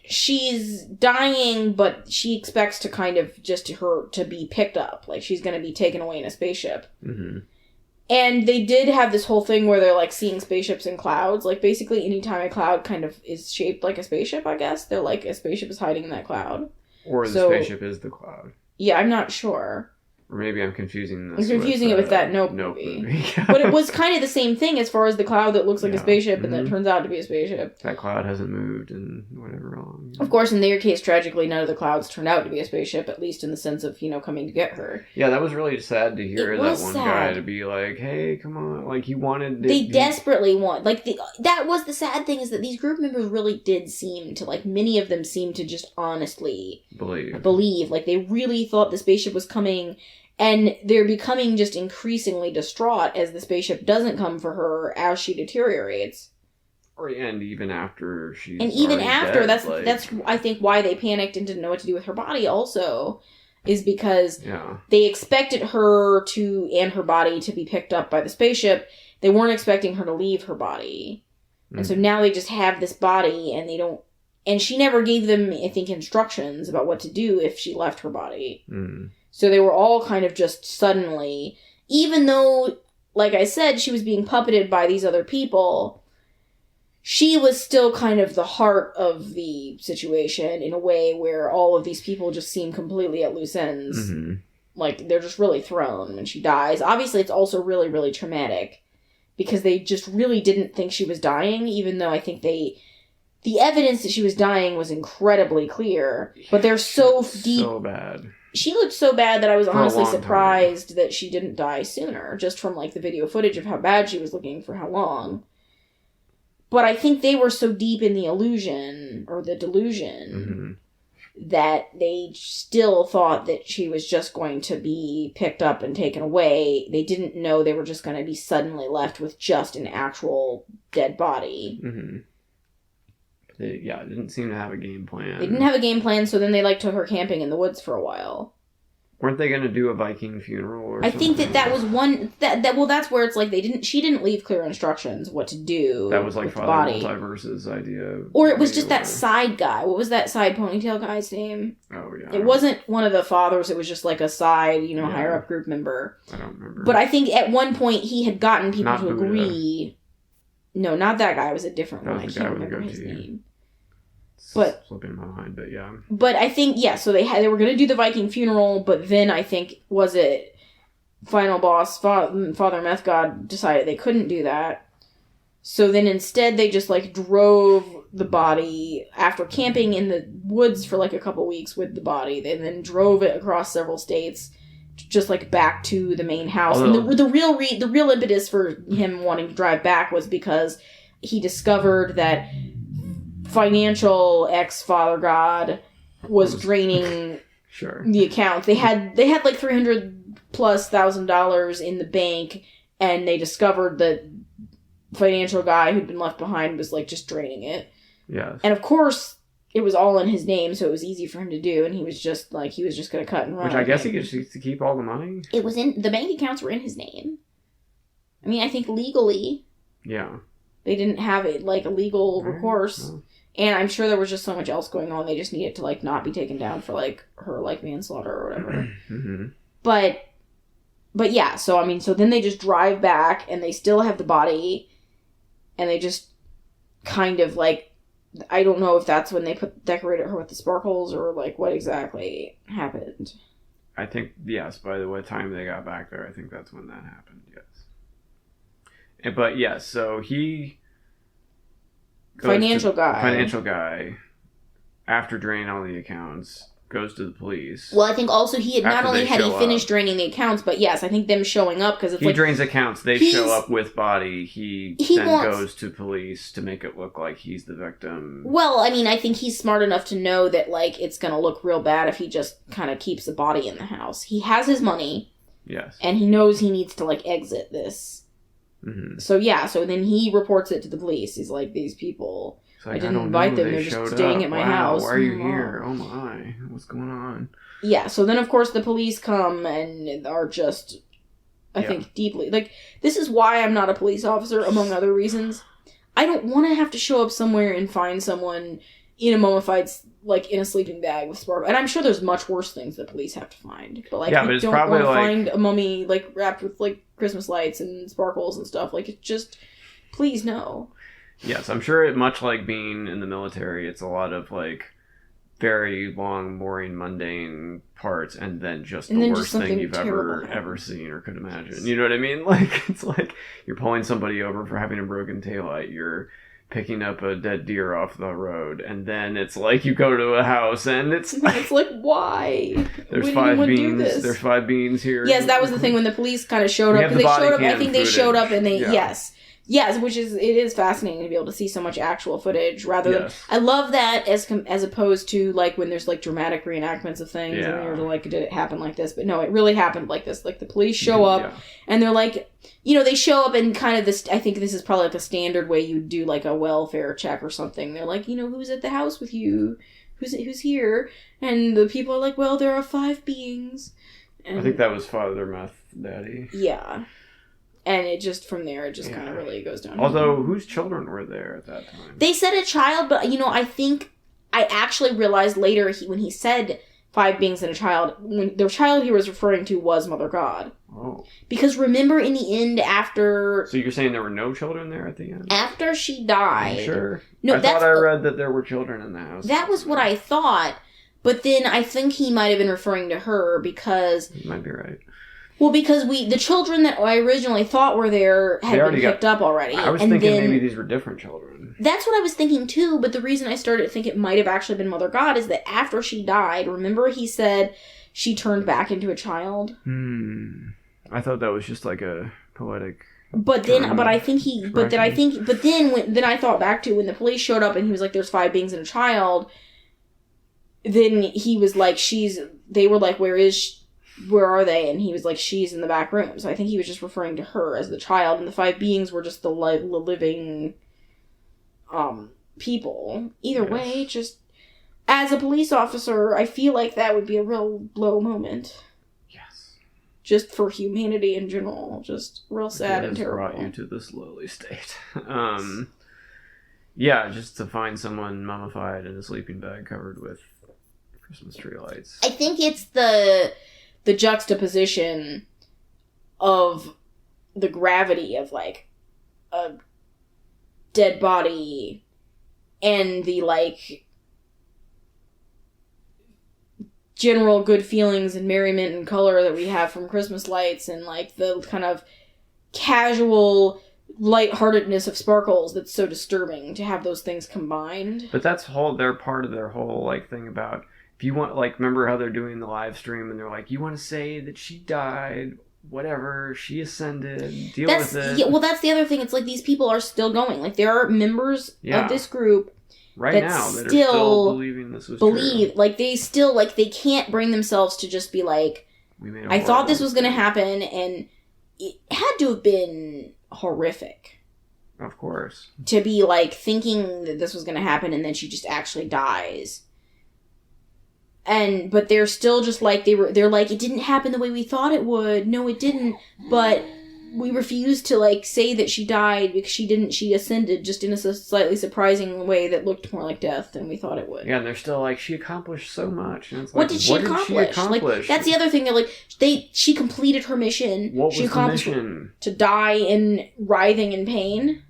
she's dying, but she expects to kind of just her to be picked up. Like, she's going to be taken away in a spaceship. Mm-hmm. And they did have this whole thing where they're, like, seeing spaceships in clouds. Like, basically, anytime a cloud kind of is shaped like a spaceship, I guess, they're like, a spaceship is hiding in that cloud. Or the spaceship is the cloud. Yeah, I'm not sure. Or maybe I'm confusing this. I'm confusing it with that Nope movie. But it was kind of the same thing as far as the cloud that looks like a spaceship and then it turns out to be a spaceship. That cloud hasn't moved in whatever long. Of course, in their case, tragically, none of the clouds turned out to be a spaceship, at least in the sense of, coming to get her. Yeah, that was really sad to hear that one guy to be like, hey, come on. Like, he wanted... They desperately want... Like, that was the sad thing, is that these group members really did seem to, like, many of them seemed to just honestly... Believe. Like, they really thought the spaceship was coming... And they're becoming just increasingly distraught as the spaceship doesn't come for her as she deteriorates. And even after she's dead, that's I think why they panicked and didn't know what to do with her body also, is because they expected her and her body to be picked up by the spaceship. They weren't expecting her to leave her body. And so now they just have this body and they don't... And she never gave them, I think, instructions about what to do if she left her body. So they were all kind of just suddenly, even though, like I said, she was being puppeted by these other people, she was still kind of the heart of the situation in a way where all of these people just seem completely at loose ends. Like, they're just really thrown when she dies. Obviously, it's also really, really traumatic because they just really didn't think she was dying, even though I think the evidence that she was dying was incredibly clear, but they're so deep. So bad. She looked so bad that I was honestly surprised that she didn't die sooner, just from, like, the video footage of how bad she was looking for how long. But I think they were so deep in the illusion, or the delusion, that they still thought that she was just going to be picked up and taken away. They didn't know they were just going to be suddenly left with just an actual dead body. They didn't seem to have a game plan. They didn't have a game plan, so then they, like, took her camping in the woods for a while. Weren't they going to do a Viking funeral or something? I think that was one... Well, that's where it's like she didn't leave clear instructions what to do. That was like Father Multiverse's idea. Or it was just that side guy. What was that side ponytail guy's name? Oh, yeah. It wasn't one of the fathers. It was just like a side, higher up group member. I don't remember. But I think at one point he had gotten people to agree... No, not that guy. It was a different one. I can't remember his name. But slipping in my mind, but yeah. But I think so they were going to do the Viking funeral, but then I think final boss Father Meth God decided they couldn't do that. So then instead they just like drove the body after camping in the woods for like a couple weeks with the body. They then drove it across several states, just like back to the main house. And the real impetus for him wanting to drive back was because he discovered that financial ex-Father God was draining the account. They had like $300,000+ in the bank, and they discovered that financial guy who'd been left behind was like just draining it. Yes. And of course it was all in his name, so it was easy for him to do, and he was just going to cut and run. Which I guess he gets to keep all the money. It was the bank accounts were in his name. I mean, I think legally. Yeah. They didn't have it like a legal recourse. No. And I'm sure there was just so much else going on. They just needed to like not be taken down for like her like manslaughter or whatever. But yeah, so I mean, so then they just drive back and they still have the body, and they just kind of like, I don't know if that's when they decorated her with the sparkles or like what exactly happened. I think yes. By the time they got back there, I think that's when that happened. Yes. But yes, so he. Financial guy, after draining all the accounts, goes to the police. Well, I think also he had not only had he finished draining the accounts, but yes, I think them showing up because he drains accounts. They show up with body. He then goes to police to make it look like he's the victim. Well, I mean, I think he's smart enough to know that like it's gonna look real bad if he just kind of keeps the body in the house. He has his money. Yes. And he knows he needs to like exit this. So so then he reports it to the police. He's like, these people, I didn't invite them. They're just staying at my house. Why are you here? Oh my, what's going on? Yeah, so then of course the police come and are just, I think, deeply, like, this is why I'm not a police officer, among other reasons. I don't want to have to show up somewhere and find someone in a mummified, like, in a sleeping bag with sparkles. And I'm sure there's much worse things that police have to find. But, like, I don't want to find a mummy, like, wrapped with, like, Christmas lights and sparkles and stuff. Like, it's just, please no. Yes, I'm sure much like being in the military, it's a lot of, like, very long, boring, mundane parts, and then just And the then worst just thing you've terrible ever happens. seen or could imagine. You know what I mean? Like, it's like you're pulling somebody over for having a broken taillight. You're picking up a dead deer off the road, and then it's like you go to a house and it's It's like, why? there's Would 5 anyone do beans. this? There's 5 beans here. Yes, that was the thing when the police kind of showed We up. have Because the they showed body up. I cam think they showed up and they footage. yes, which is it is fascinating to be able to see so much actual footage rather than. Yes. I love that as opposed to like when there's like dramatic reenactments of things Yeah. and you're like, did it happen like this? But no, it really happened like this. Like the police show up Yeah. and they're like, you know, they show up and kind of this. I think this is probably like a standard way you do like a welfare check or something. They're like, you know, who's at the house with you? Who's here? And the people are like, well, there are 5 beings. And I think that was Father Meth Daddy. yeah. And it just, from there, it just Yeah. kind of really goes down. Although, whose children were there at that time? They said a child, but, you know, I think I actually realized later when he said 5 beings and a child, when the child he was referring to was Mother God. Oh. Because remember in the end after... So you're saying there were no children there at the end? After she died... Sure. No, I thought I read that there were children in the house. That was what I thought, but then I think he might have been referring to her because... You might be right. Well, because the children that I originally thought were there had been picked up already. I was and thinking then, maybe these were different children. That's what I was thinking too, but the reason I started to think it might have actually been Mother God is that after she died, remember he said she turned back into a child? I thought that was just like a poetic... But then I thought back to when the police showed up and he was like, there's 5 beings and a child, then he was like, they were like, where are they? And he was like, she's in the back room. So I think he was just referring to her as the child, and the 5 beings were just the living people. Either way, just as a police officer, I feel like that would be a real low moment. Yes. Just for humanity in general. Just real sad and terrible. Brought you to this lowly state. Yeah, just to find someone mummified in a sleeping bag covered with Christmas tree lights. I think it's the juxtaposition of the gravity of, like, a dead body and the, like, general good feelings and merriment and color that we have from Christmas lights and, like, the kind of casual lightheartedness of sparkles that's so disturbing to have those things combined. But they're part of their whole, like, thing about... If you want, like, remember how they're doing the live stream and they're like, you want to say that she died, whatever, she ascended, deal with it. Yeah, well, that's the other thing. It's like these people are still going. Like, there are members of this group right now that are still believing this was true. Like, they still, like, they can't bring themselves to just be like, I thought this was going to happen, and it had to have been horrific. Of course. To be, like, thinking that this was going to happen and then she just actually dies. But they're still just like, they're like, it didn't happen the way we thought it would. No, it didn't. But we refused to, like, say that she died because she ascended just in a slightly surprising way that looked more like death than we thought it would. Yeah, and they're still like, she accomplished so much. And it's like, what did she accomplish? Like, that's the other thing. They're like, she completed her mission. What was the mission? To die in writhing in pain.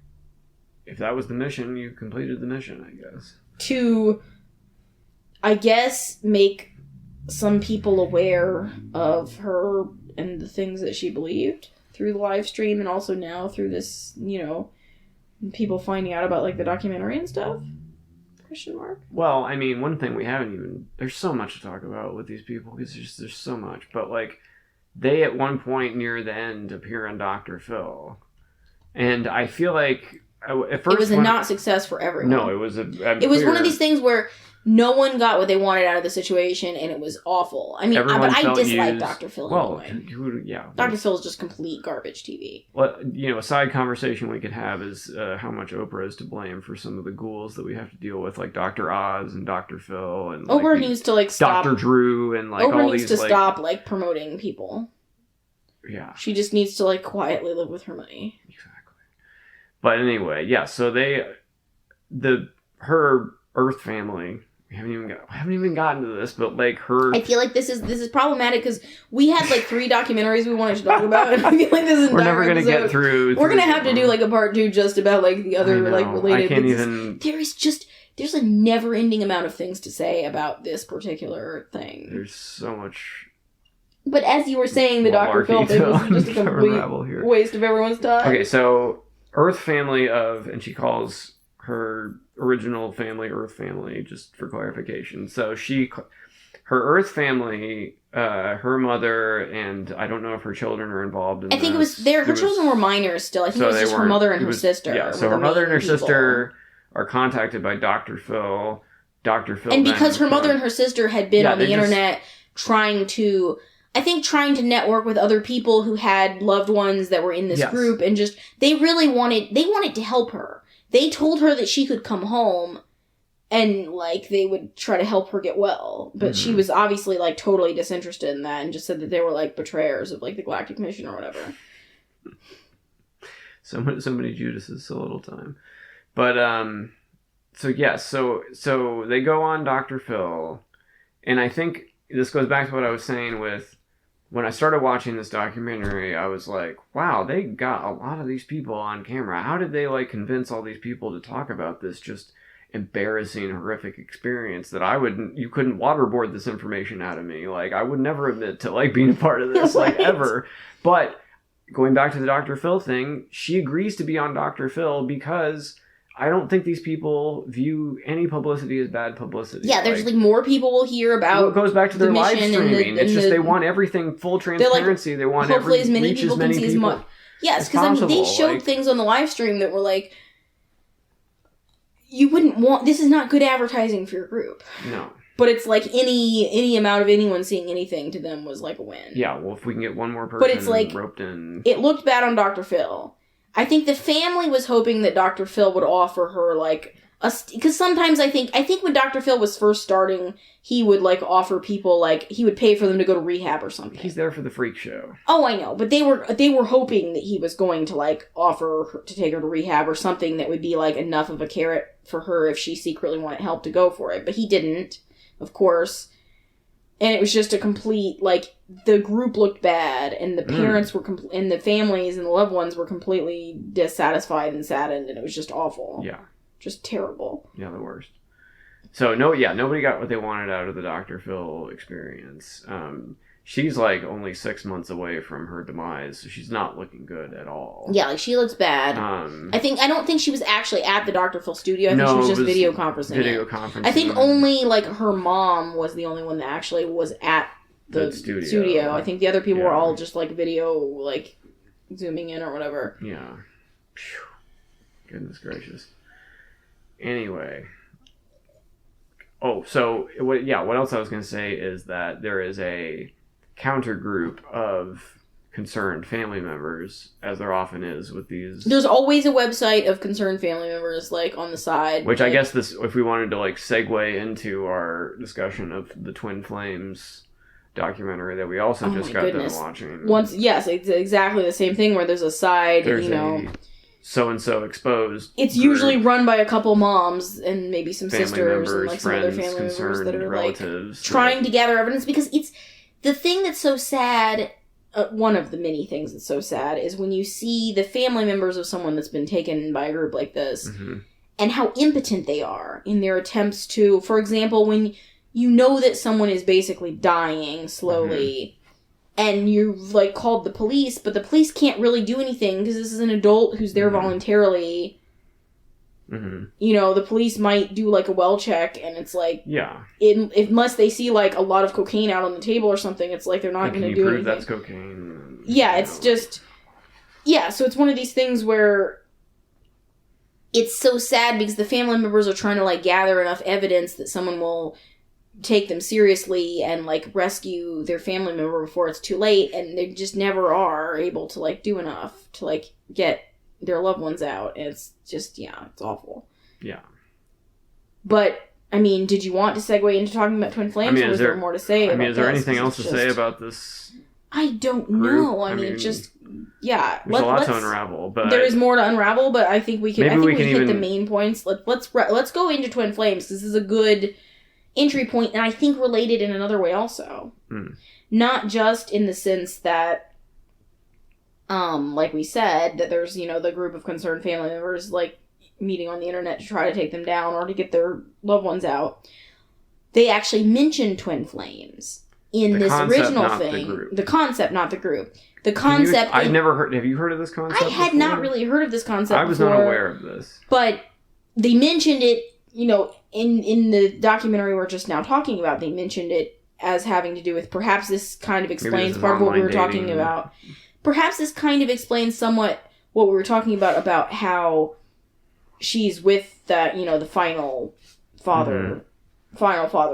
If that was the mission, you completed the mission, I guess. To... I guess make some people aware of her and the things that she believed through the live stream, and also now through this, you know, people finding out about, like, the documentary and stuff? Question mark? Well, I mean, one thing we haven't even... There's so much to talk about with these people, because there's so much. But, like, they at one point near the end appear on Dr. Phil. And I feel like... At first, it was a not success for everyone. No, it was it was one of these things where no one got what they wanted out of the situation, and it was awful. I mean, but I dislike Dr. Phil anyway. Yeah. Dr. Phil is just complete garbage TV. Well, you know, a side conversation we could have is how much Oprah is to blame for some of the ghouls that we have to deal with, like Dr. Oz and Dr. Phil and Oprah needs to, like, stop. Dr. Drew and, like, Oprah all needs these, to stop, like, promoting people. Yeah. She just needs to, like, quietly live with her money. Exactly. But anyway, yeah, so her Earth family, we haven't even gotten to this, but, like, her... I feel like this is problematic because we had, like, 3 documentaries we wanted to talk about, and I feel like this entire We're never going to get through... We're going to have to do, like, a part 2 just about, like, the other, like, related... I can't even... There is just... there's a never-ending amount of things to say about this particular thing. There's so much. But as you were saying, the Dr. Phil thing was just a complete waste of everyone's time. Okay, so Earth family of, and she calls her original family Earth family, just for clarification. So her Earth family, her mother, and I don't know if her children are involved in this. I think her children were minors still. I think it was just her mother and her sister. Yeah, so her mother and her sister are contacted by Dr. Phil. Dr. Phil. And because her mother and her sister had been on the internet trying to network with other people who had loved ones that were in this group, and just, they wanted to help her. They told her that she could come home and, like, they would try to help her get well. But she was obviously, like, totally disinterested in that and just said that they were, like, betrayers of, like, the Galactic Mission or whatever. So many Judases, so little time. But, so they go on Dr. Phil, and I think this goes back to what I was saying with, when I started watching this documentary, I was like, wow, they got a lot of these people on camera. How did they, like, convince all these people to talk about this just embarrassing, horrific experience that you couldn't waterboard this information out of me. Like, I would never admit to, like, being a part of this, like, ever. But going back to the Dr. Phil thing, she agrees to be on Dr. Phil because I don't think these people view any publicity as bad publicity. Yeah, there's like more people will hear about. Well, it goes back to their live streaming. It's just they want everything full transparency. They want hopefully as many people can see as much. Yes, because I mean they showed things on the live stream that were like, you wouldn't want. This is not good advertising for your group. No. But it's like any amount of anyone seeing anything to them was like a win. Yeah, well, if we can get one more person roped in. It looked bad on Dr. Phil. I think the family was hoping that Dr. Phil would offer her, like, because sometimes I think when Dr. Phil was first starting, he would, like, offer people, like, he would pay for them to go to rehab or something. He's there for the freak show. Oh, I know, but they were hoping that he was going to, like, offer her, to take her to rehab or something that would be, like, enough of a carrot for her if she secretly wanted help to go for it. But he didn't, of course. And it was just a complete, like, the group looked bad, and the parents were, and the families and the loved ones were completely dissatisfied and saddened, and it was just awful. Yeah. Just terrible. Yeah, the worst. So, nobody got what they wanted out of the Dr. Phil experience. She's, like, only 6 months away from her demise, so she's not looking good at all. Yeah, like, she looks bad. I don't think she was actually at the Dr. Phil studio. I think she was just video conferencing. I think only, like, her mom was the only one that actually was at the studio. I think the other people were all just, like, video, like, zooming in or whatever. Yeah. Phew. Goodness gracious. Anyway. Oh, so, what else I was going to say is that there is a counter group of concerned family members, as there often is with these. There's always a website of concerned family members, like, on the side. Which I guess if we wanted to, like, segue into our discussion of the Twin Flames documentary that we also just got done watching. Yes, it's exactly the same thing where there's a side, so-and-so exposed. It's usually run by a couple moms and maybe some sisters and, like, some other family members that are, like, trying to gather evidence, because it's the thing that's so sad. One of the many things that's so sad is when you see the family members of someone that's been taken by a group like this, and how impotent they are in their attempts to, for example, when you know that someone is basically dying slowly, and you've, like, called the police, but the police can't really do anything because this is an adult who's there voluntarily. The police might do, like, a well check, and it's like, unless they see, like, a lot of cocaine out on the table or something, it's like they're not going to do anything. That's cocaine. It's just, so it's one of these things where it's so sad because the family members are trying to, like, gather enough evidence that someone will take them seriously and, like, rescue their family member before it's too late, and they just never are able to, like, do enough to, like, get their loved ones out. And it's just, it's awful. Yeah. But, I mean, did you want to segue into talking about Twin Flames, or was there more to say about this? Is there anything else to say about this? I don't know. I mean, just, there's a lot to unravel, but there is more to unravel, but I think we can. I think we hit the main points. Let's go into Twin Flames. This is a good entry point, and I think related in another way also. Not just in the sense that, like we said, that there's, the group of concerned family members, like, meeting on the internet to try to take them down or to get their loved ones out, they actually mentioned twin flames in this original thing. The concept, not the group. The concept... I've never heard... Have you heard of this concept I had not really heard of this concept I was not aware of this. But they mentioned it, you know, in the documentary we're just now talking about, they mentioned it as having to do with perhaps this kind of explains part of what we were talking about. Perhaps this kind of explains somewhat what we were talking about how she's with that, you know, the final father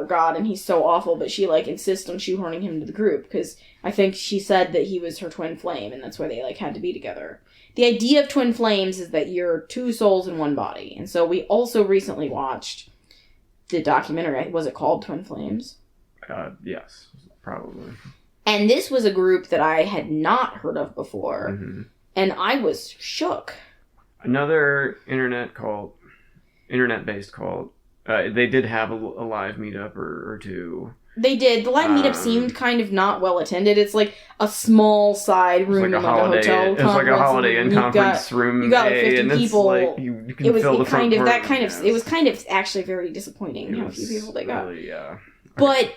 God, and he's so awful, but she, like, insists on shoehorning him into the group, because I think she said that he was her twin flame, and that's why they, like, had to be together. The idea of twin flames is that you're two souls in one body, and so we also recently watched the documentary. Was it called Twin Flames? Yes, probably. And this was a group that I had not heard of before, and I was shook. Another internet-based cult. They did have a live meetup or two. They did. The live meetup seemed kind of not well attended. It's like a small side room in like a hotel. It's like a Holiday Inn conference room. You got like 50 people. Like you can fill the front room. It was kind of actually very disappointing how few people they got. Really, yeah. But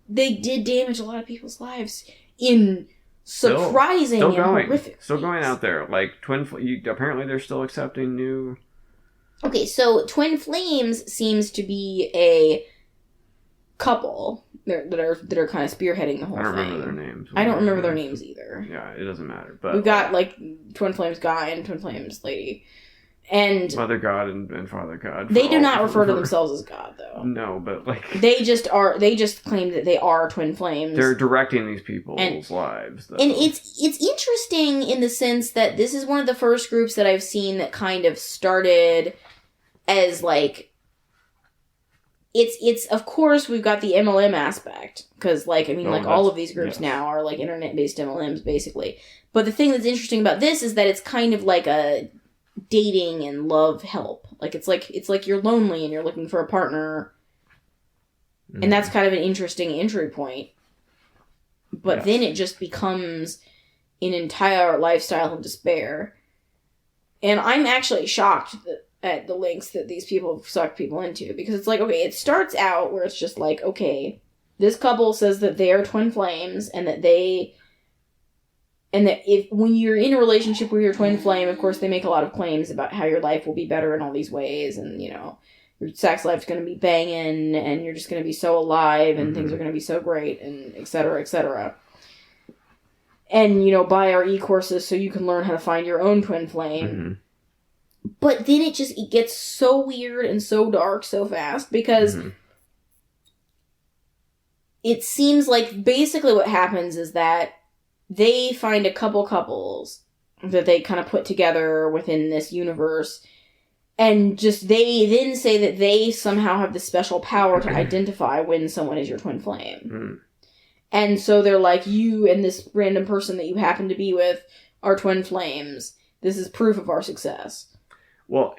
they did damage a lot of people's lives in surprising and horrific. Still going out there. Like apparently they're still accepting new. Okay, so Twin Flames seems to be a couple that are kind of spearheading the whole thing. I don't remember their names. I don't remember their names either. Yeah, it doesn't matter. But we've got like Twin Flames guy and Twin Flames lady, and Mother God and Father God. They do not refer to themselves as God, though. No, but like they just are. They just claim that they are Twin Flames. They're directing these people's lives, though. And it's interesting in the sense that this is one of the first groups that I've seen that kind of started as like. It's of course we've got the MLM aspect because all of these groups now are like internet based MLMs basically. But the thing that's interesting about this is that it's kind of like a dating and love help. Like it's like you're lonely and you're looking for a partner, and that's kind of an interesting entry point. But then it just becomes an entire lifestyle of despair, and I'm actually shocked at the lengths that these people have sucked people into, because it's like, okay, it starts out where it's just like, okay, this couple says that they are twin flames, and that if when you're in a relationship with your twin flame, of course they make a lot of claims about how your life will be better in all these ways, and you know, your sex life's going to be banging, and you're just going to be so alive, and things are going to be so great, and et cetera, et cetera. And, you know, buy our e-courses so you can learn how to find your own twin flame. But then it gets so weird and so dark so fast, because it seems like basically what happens is that they find a couple couples that they kind of put together within this universe, and just they then say that they somehow have this special power to identify when someone is your twin flame. And so they're like, you and this random person that you happen to be with are twin flames. This is proof of our success. Well,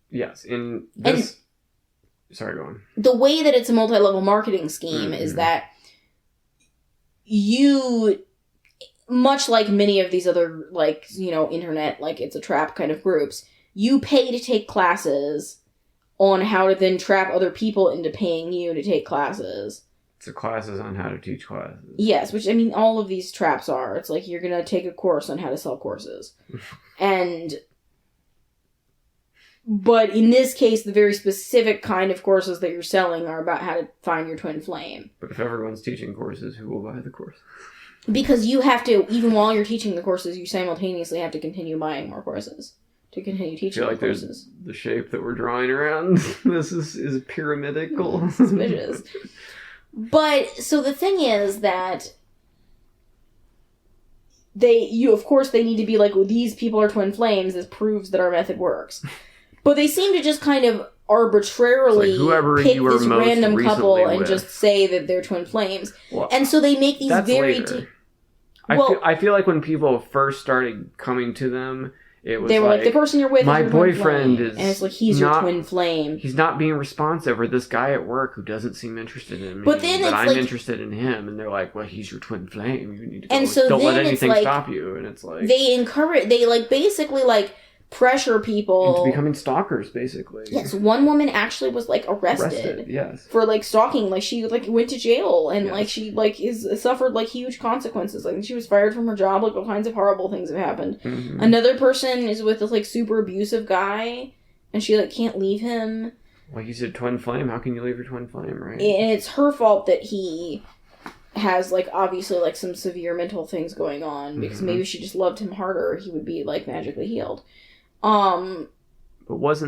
yes, in this... Sorry, go on. The way that it's a multi-level marketing scheme is that you, much like many of these other, like, you know, internet, like, it's a trap kind of groups, you pay to take classes on how to then trap other people into paying you to take classes. So classes on how to teach classes. Yes, which, I mean, all of these traps are. It's like, you're going to take a course on how to sell courses. But in this case, the very specific kind of courses that you're selling are about how to find your twin flame. But if everyone's teaching courses, who will buy the course? Because you have to, even while you're teaching the courses, you simultaneously have to continue buying more courses to continue teaching the courses. The shape that we're drawing around, this is pyramidical. Suspicious. But, so the thing is that of course they need to be like, well, these people are twin flames, this proves that our method works. But they seem to just kind of arbitrarily pick this random couple and just say that they're twin flames. Well, and so they make these very... I feel like when people first started coming to them, it was they were like, the person you're with my is your boyfriend twin flame. And it's like, he's your twin flame. He's not being responsive, or this guy at work who doesn't seem interested in me, but I'm interested in him. And they're like, well, he's your twin flame. You need to go. And so don't let anything stop you. And it's like... They basically pressure people into becoming stalkers, basically. Yes, one woman actually was like arrested yes, for like stalking. Like she like went to jail and yes. like she like suffered like huge consequences. Like she was fired from her job. Like all kinds of horrible things have happened. Mm-hmm. Another person is with this like super abusive guy, and she like can't leave him. Well, he's a twin flame. How can you leave your twin flame, right? And it's her fault that he has like obviously like some severe mental things going on, because maybe if she just loved him harder, he would be like magically healed. But was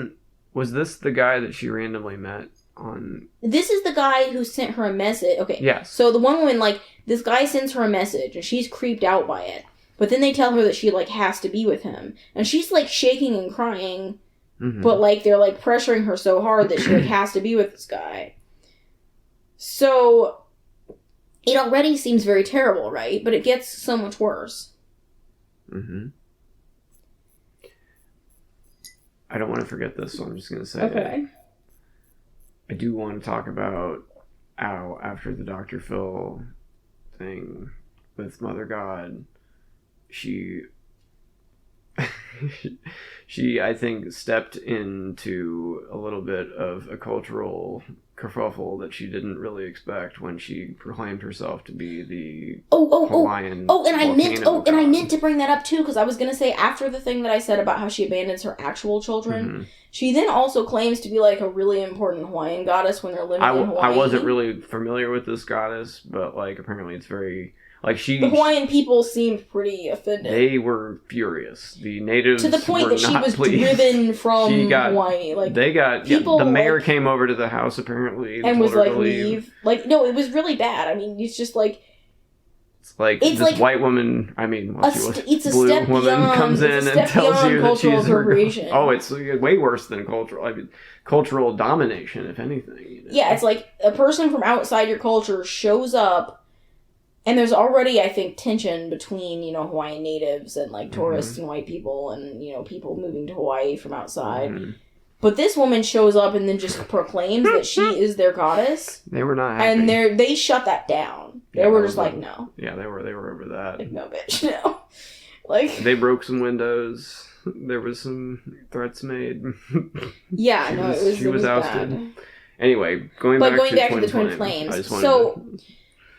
this the guy that she randomly met on? This is the guy who sent her a message. Okay. Yes. So the one woman, like, this guy sends her a message, and she's creeped out by it. But then they tell her that she, like, has to be with him. And she's, like, shaking and crying. Mm-hmm. But, like, they're, like, pressuring her so hard that she, like, has to be with this guy. So, it already seems very terrible, right? But it gets so much worse. Mm-hmm. I don't want to forget this, so I'm just going to say okay. I do want to talk about how after the Dr. Phil thing with Mother God, she I think, stepped into a little bit of a cultural kerfuffle that she didn't really expect when she proclaimed herself to be the Hawaiian. And I meant to bring that up too, because I was gonna say, after the thing that I said about how she abandons her actual children, she then also claims to be like a really important Hawaiian goddess when they're living in Hawaii. I wasn't really familiar with this goddess, but like apparently it's very. Like the Hawaiian people seemed pretty offended. They were furious. The natives to the point that she was pleased. Driven from Hawaii. Like they got people. The mayor came over to the house apparently and was like, "Leave." Like no, it was really bad. I mean, it's just like it's this white woman. I mean, it's a blue step woman beyond, comes in and tells you that she's appropriation. Oh, it's way worse than cultural. I mean, cultural domination, if anything. You know? Yeah, it's like a person from outside your culture shows up. And there's already, I think, tension between, Hawaiian natives and, like, tourists and white people and, people moving to Hawaii from outside. Mm-hmm. But this woman shows up and then just proclaims that she is their goddess. They were not happy. And they shut that down. They were just like, no. Yeah, they were over that. Like, no, bitch, no. Like... They broke some windows. There was some threats made. Yeah, She was ousted. Bad. Anyway, going back to the Twin Flames. I just wanted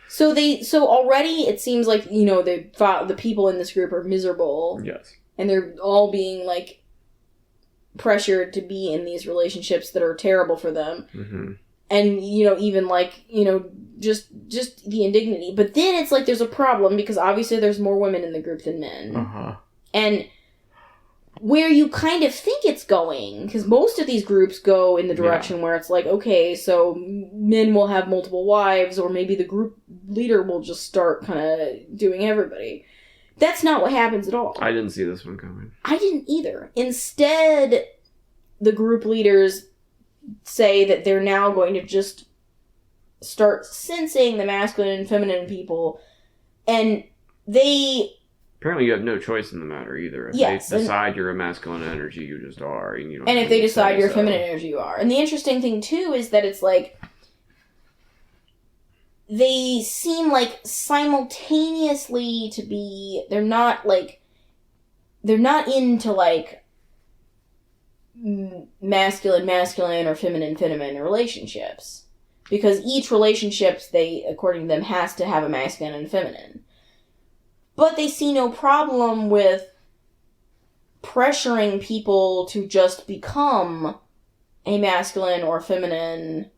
So already it seems like, the people in this group are miserable. Yes. And they're all being, like, pressured to be in these relationships that are terrible for them. Mm-hmm. And, even, like, just the indignity. But then it's like there's a problem because obviously there's more women in the group than men. Uh-huh. And where you kind of think it's going, because most of these groups go in the direction where it's like, okay, so men will have multiple wives, or maybe the group leader will just start kind of doing everybody. That's not what happens at all. I didn't see this one coming. I didn't either. Instead, the group leaders say that they're now going to just start sensing the masculine and feminine people, and they... Apparently you have no choice in the matter either. If they decide you're a masculine energy, you just are. And if they decide you're a feminine energy, you are. And the interesting thing, too, is that it's like... They seem like simultaneously to be... They're not into, like... masculine, or feminine relationships. Because each relationship, according to them, has to have a masculine and feminine. But they see no problem with pressuring people to just become a masculine or feminine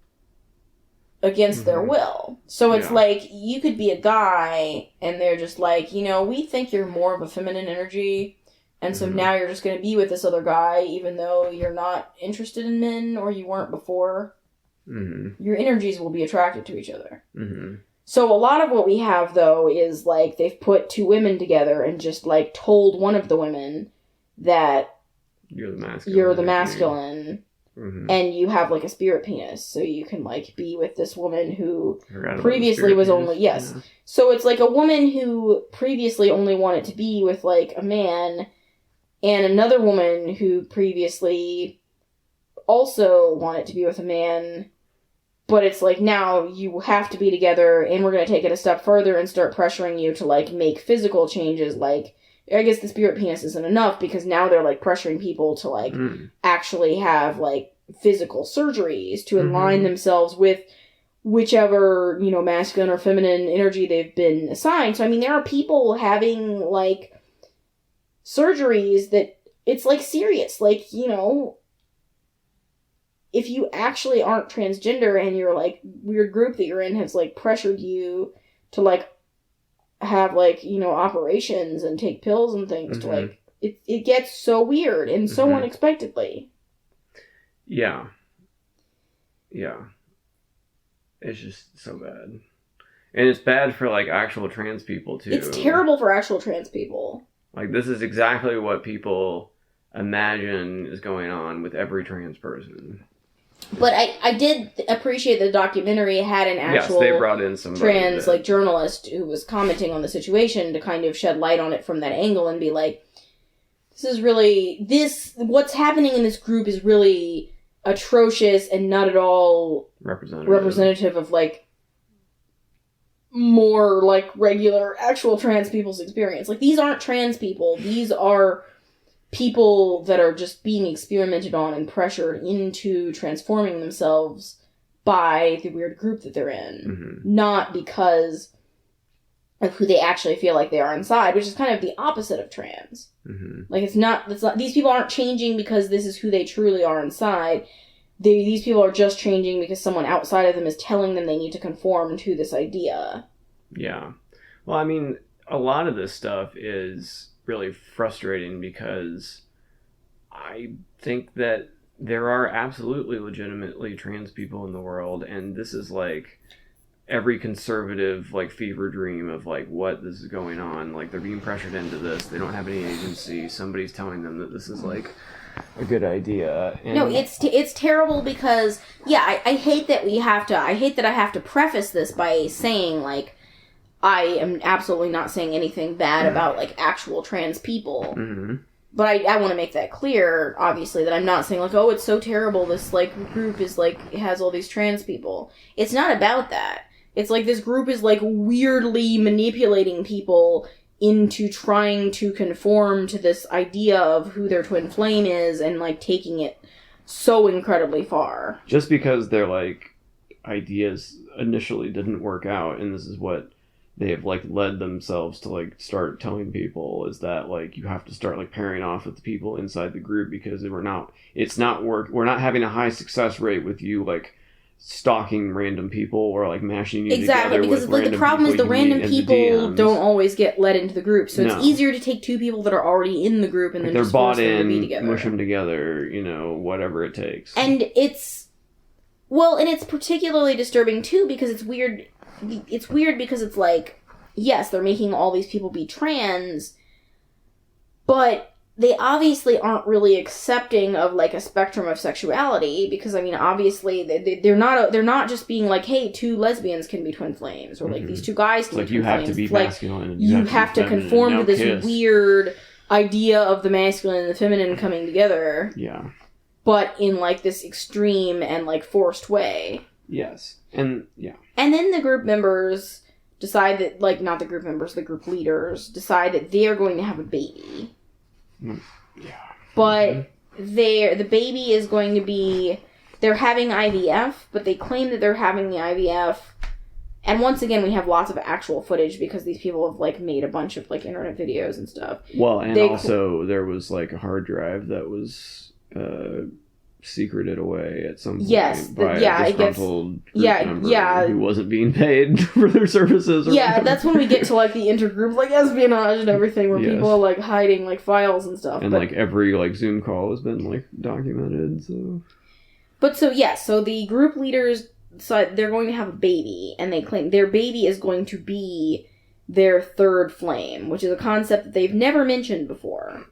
against their will. So it's like, you could be a guy, and they're just like, we think you're more of a feminine energy, and so now you're just going to be with this other guy, even though you're not interested in men, or you weren't before. Mm-hmm. Your energies will be attracted to each other. Mm-hmm. So a lot of what we have, though, is, like, they've put two women together and just, like, told one of the women that you're the masculine, and you have, like, a spirit penis, so you can, like, be with this woman who previously was only... Yes. Yeah. So it's, like, a woman who previously only wanted to be with, like, a man, and another woman who previously also wanted to be with a man... But it's like, now you have to be together, and we're going to take it a step further and start pressuring you to, like, make physical changes, like I guess the spirit penis isn't enough because now they're, like, pressuring people to, like, actually have, like, physical surgeries to align themselves with whichever, you know, masculine or feminine energy they've been assigned. So, I mean, there are people having, like, surgeries that it's, like, serious. Like, you know, if you actually aren't transgender and your, like, weird group that you're in has, like, pressured you to, like, have, like, you know, operations and take pills and things to, like, it gets so weird and so unexpectedly. Yeah. Yeah. It's just so bad. And it's bad for, like, actual trans people, too. It's terrible for actual trans people. Like, this is exactly what people imagine is going on with every trans person. But I did appreciate the documentary had an actual they brought in some trans, like, journalist who was commenting on the situation to kind of shed light on it from that angle and be like, what's happening in this group is really atrocious and not at all representative of, like, more, like, regular actual trans people's experience. Like, these aren't trans people. These are people that are just being experimented on and pressured into transforming themselves by the weird group that they're in. Not because of who they actually feel like they are inside, which is kind of the opposite of trans. Like, it's not, these people aren't changing because this is who they truly are inside. These people are just changing because someone outside of them is telling them they need to conform to this idea. Yeah. Well, I mean, a lot of this stuff is really frustrating because I think that there are absolutely legitimately trans people in the world, and this is, like, every conservative, like, fever dream of, like, what this is going on. Like, they're being pressured into this. They don't have any agency. Somebody's telling them that this is, like, a good idea. And... No, it's terrible because, yeah, I hate that I have to preface this by saying, like, I am absolutely not saying anything bad about, like, actual trans people. But I want to make that clear, obviously, that I'm not saying, like, oh, it's so terrible, this, like, group is, like, has all these trans people. It's not about that. It's like this group is, like, weirdly manipulating people into trying to conform to this idea of who their twin flame is and, like, taking it so incredibly far. Just because their, like, ideas initially didn't work out, and this is what they have, like, led themselves to, like, start telling people, is that, like, you have to start, like, pairing off with the people inside the group because we're not having a high success rate with you, like, stalking random people or, like, mashing you together because with like, the problem is the random people don't always get let into the group, so it's easier to take two people that are already in the group and then just force them to be together. Mush them together, you know, whatever it takes. And it's particularly disturbing too because it's weird. It's weird because it's like, yes, they're making all these people be trans, but they obviously aren't really accepting of, like, a spectrum of sexuality because, I mean, obviously they're not just being like, hey, two lesbians can be twin flames or, like, these two guys can be twin flames. Like, you have to be masculine and you have to conform to this weird idea of the masculine and the feminine coming together. Yeah. But in, like, this extreme and, like, forced way. Yes. And, yeah. And then the group members decide that, like, not the group members, the group leaders decide that they're going to have a baby. Yeah. But the baby is going to be... They're having IVF, but they claim that they're having the IVF. And once again, we have lots of actual footage because these people have, like, made a bunch of, like, internet videos and stuff. Well, and also there was, like, a hard drive that was... secreted away at some point by a disgruntled group member who wasn't being paid for their services. Or whatever. That's when we get to, like, the intergroup, like, espionage and everything, where people are, like, hiding, like, files and stuff. And, like, every, like, Zoom call has been, like, documented, so... But, so the group leaders decide they're going to have a baby, and they claim their baby is going to be their third flame, which is a concept that they've never mentioned before.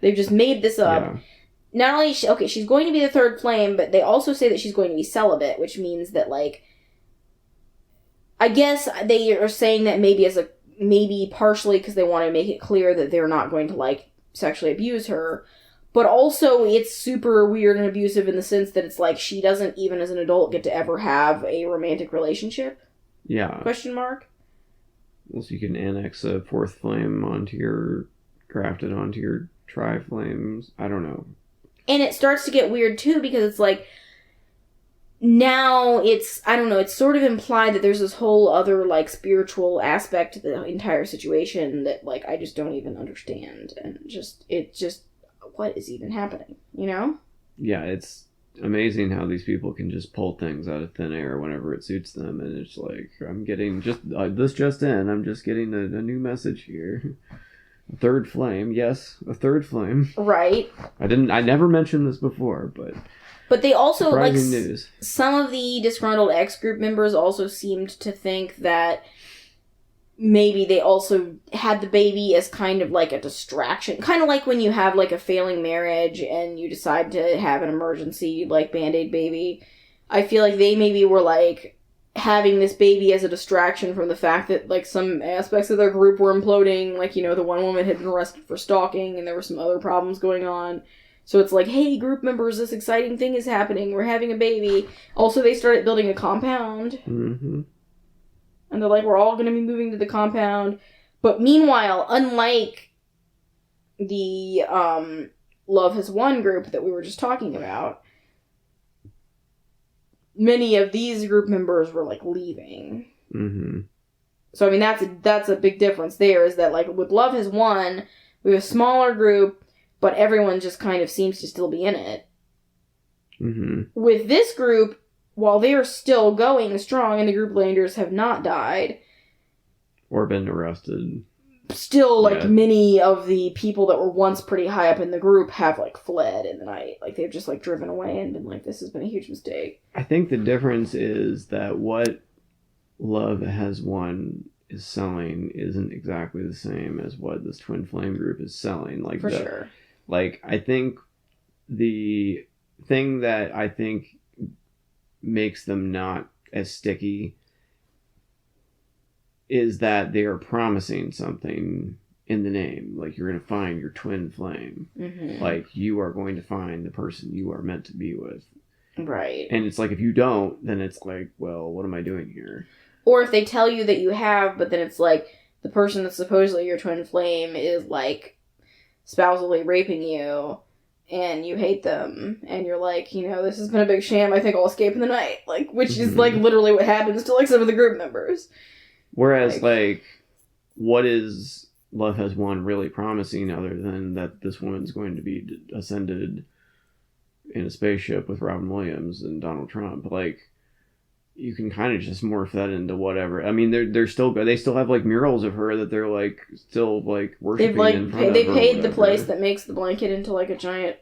They've just made this up. Yeah. Not only, she's going to be the third flame, but they also say that she's going to be celibate, which means that, like, I guess they are saying that maybe partially because they want to make it clear that they're not going to, like, sexually abuse her, but also it's super weird and abusive in the sense that it's like she doesn't even as an adult get to ever have a romantic relationship. Yeah. Question mark? Well, so you can annex a fourth flame onto your grafted onto your tri-flames. I don't know. And it starts to get weird, too, because it's like, now it's, I don't know, it's sort of implied that there's this whole other, like, spiritual aspect to the entire situation that, like, I just don't even understand. And what is even happening, you know? Yeah, it's amazing how these people can just pull things out of thin air whenever it suits them. And it's like, I'm getting I'm just getting a new message here. A third flame, yes, a third flame. Right. I never mentioned this before, But they also, like, news. Some of the disgruntled X group members also seemed to think that maybe they also had the baby as kind of like a distraction. Kind of like when you have, like, a failing marriage and you decide to have an emergency, like, Band-Aid baby. I feel like they maybe were, like, having this baby as a distraction from the fact that, like, some aspects of their group were imploding. Like, you know, the one woman had been arrested for stalking and there were some other problems going on. So it's like, hey, group members, this exciting thing is happening. We're having a baby. Also, they started building a compound. Mm-hmm. And they're like, we're all going to be moving to the compound. But meanwhile, unlike the Love Has Won group that we were just talking about, many of these group members were, like, leaving. Mm-hmm. So, I mean, that's a big difference there, is that, like, with Love Has Won, we have a smaller group, but everyone just kind of seems to still be in it. Mm-hmm. With this group, while they are still going strong and the group leaders have not died, or been arrested, still, like, many of the people that were once pretty high up in the group have, like, fled in the night. Like, they've just, like, driven away and been like, this has been a huge mistake. I think the difference is that what Love Has Won is selling isn't exactly the same as what this Twin Flame group is selling. Like, For sure. Like, I think the thing that I think makes them not as sticky is that they are promising something in the name. Like, you're going to find your twin flame. Mm-hmm. Like, you are going to find the person you are meant to be with. Right. And it's like, if you don't, then it's like, well, what am I doing here? Or if they tell you that you have, but then it's like, the person that's supposedly your twin flame is, like, spousally raping you, and you hate them, and you're like, you know, this has been a big sham, I think I'll escape in the night. Like, which is, like, literally what happens to, like, some of the group members. Whereas, like, what is Love Has Won really promising other than that this woman's going to be ascended in a spaceship with Robin Williams and Donald Trump? Like, you can kind of just morph that into whatever. I mean, they still have, like, murals of her that they're, like, still, like, worshiping in front of her. They paid the place that makes the blanket into, like, a giant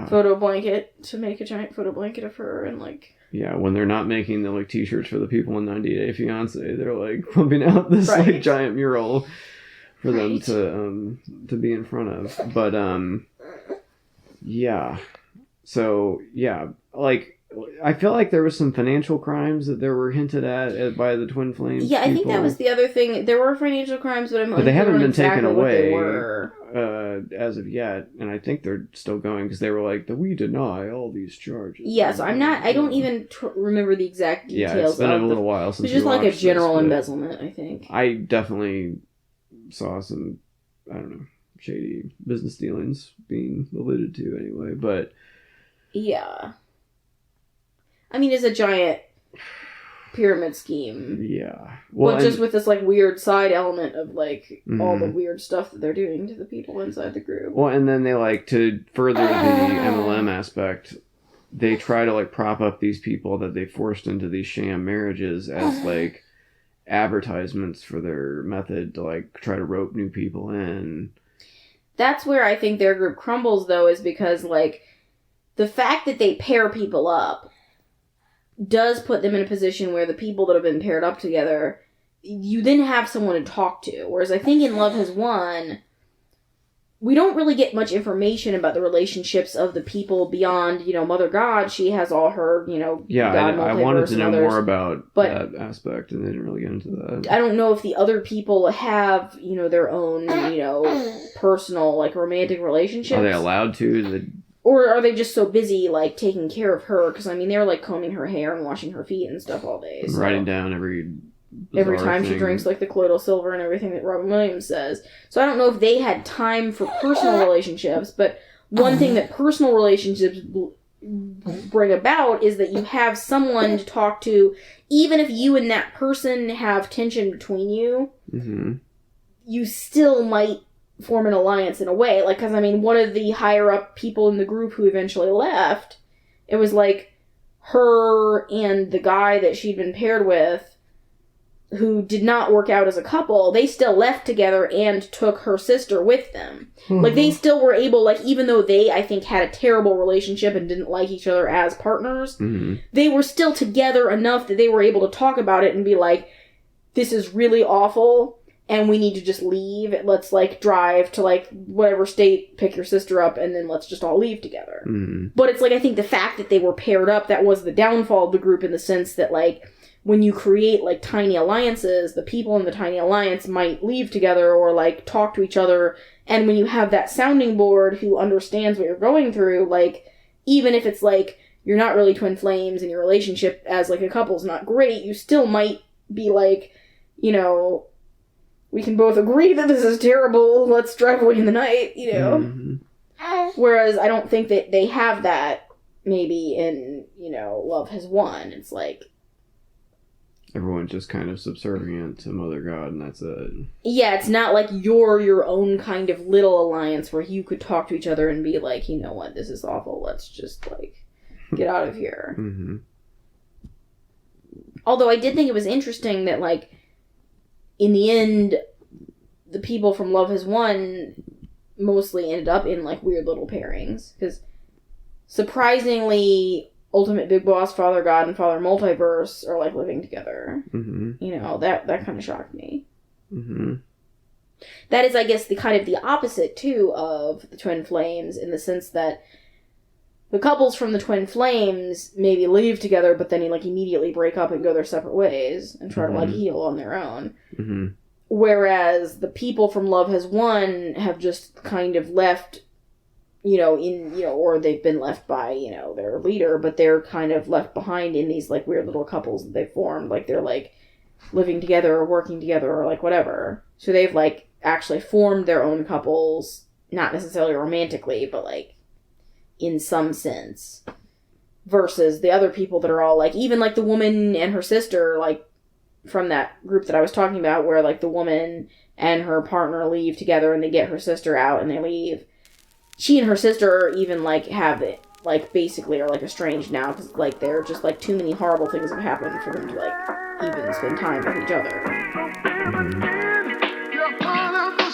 photo blanket to make a giant photo blanket of her, and, like... Yeah, when they're not making the, like, t-shirts for the people in 90 Day Fiancé, they're, like, pumping out this, like, giant mural for them to be in front of. But, yeah. So, yeah, like... I feel like there was some financial crimes that there were hinted at by the Twin Flames. Yeah, I think that was the other thing. There were financial crimes, but they haven't been taken away as of yet, and I think they're still going because they were like, we deny all these charges. Yeah, so I don't even remember the exact details. Yeah, it's been a little while since. It's just like a general embezzlement, I think. I definitely saw some, I don't know, shady business dealings being alluded to anyway, but yeah. I mean, it's a giant pyramid scheme. Yeah. Well, but just with this, like, weird side element of, like, all the weird stuff that they're doing to the people inside the group. Well, and then they, like, to further the MLM aspect, they try to, like, prop up these people that they forced into these sham marriages as, like, advertisements for their method to, like, try to rope new people in. That's where I think their group crumbles, though, is because, like, the fact that they pair people up does put them in a position where the people that have been paired up together, you then have someone to talk to. Whereas I think in Love Has Won, we don't really get much information about the relationships of the people beyond, you know, Mother God. She has all her, you know, God, I wanted to know more about that aspect, and they didn't really get into that. I don't know if the other people have, you know, their own, you know, personal, like, romantic relationships. Are they allowed to? Or are they just so busy, like, taking care of her? Because, I mean, they're, like, combing her hair and washing her feet and stuff all day. So. Writing down every every time she drinks, like, the colloidal silver and everything that Robin Williams says. So I don't know if they had time for personal relationships, but one thing that personal relationships bring about is that you have someone to talk to, even if you and that person have tension between you, you still might form an alliance in a way. Like, because, I mean, one of the higher-up people in the group who eventually left, it was, like, her and the guy that she'd been paired with, who did not work out as a couple, they still left together and took her sister with them. Like, they still were able, like, even though they, I think, had a terrible relationship and didn't like each other as partners, they were still together enough that they were able to talk about it and be like, this is really awful, and we need to just leave. Let's, like, drive to, like, whatever state, pick your sister up, and then let's just all leave together. But it's, like, I think the fact that they were paired up, that was the downfall of the group in the sense that, like, when you create, like, tiny alliances, the people in the tiny alliance might leave together or, like, talk to each other. And when you have that sounding board who understands what you're going through, like, even if it's, like, you're not really twin flames and your relationship as, like, a couple's not great, you still might be like, you know, we can both agree that this is terrible, let's drive away in the night, you know? Whereas I don't think that they have that, maybe, in, you know, Love Has Won. It's like, everyone's just kind of subservient to Mother God, and that's it. Yeah, it's not like you're your own kind of little alliance where you could talk to each other and be like, you know what, this is awful, let's just, like, get out of here. Although I did think it was interesting that, like, in the end, the people from Love Has Won mostly ended up in, like, weird little pairings. Because, surprisingly, Ultimate Big Boss, Father God, and Father Multiverse are, like, living together. You know, that kind of shocked me. That is, I guess, the kind of the opposite, too, of the Twin Flames, in the sense that the couples from the Twin Flames maybe leave together, but then, like, immediately break up and go their separate ways and try to, like, heal on their own. Whereas the people from Love Has Won have just kind of left, you know, or they've been left by, you know, their leader, but they're kind of left behind in these, like, weird little couples that they've formed. Like, they're, like, living together or working together or, like, whatever. So they've, like, actually formed their own couples, not necessarily romantically, but, like, in some sense. Versus the other people that are all, like, even, like, the woman and her sister, like, from that group that I was talking about, where, like, the woman and her partner leave together and they get her sister out and they leave. She and her sister even, like, have it, like, basically are, like, estranged now, because, like, they're just, like, too many horrible things have happened for them to, like, even spend time with each other. You're part of the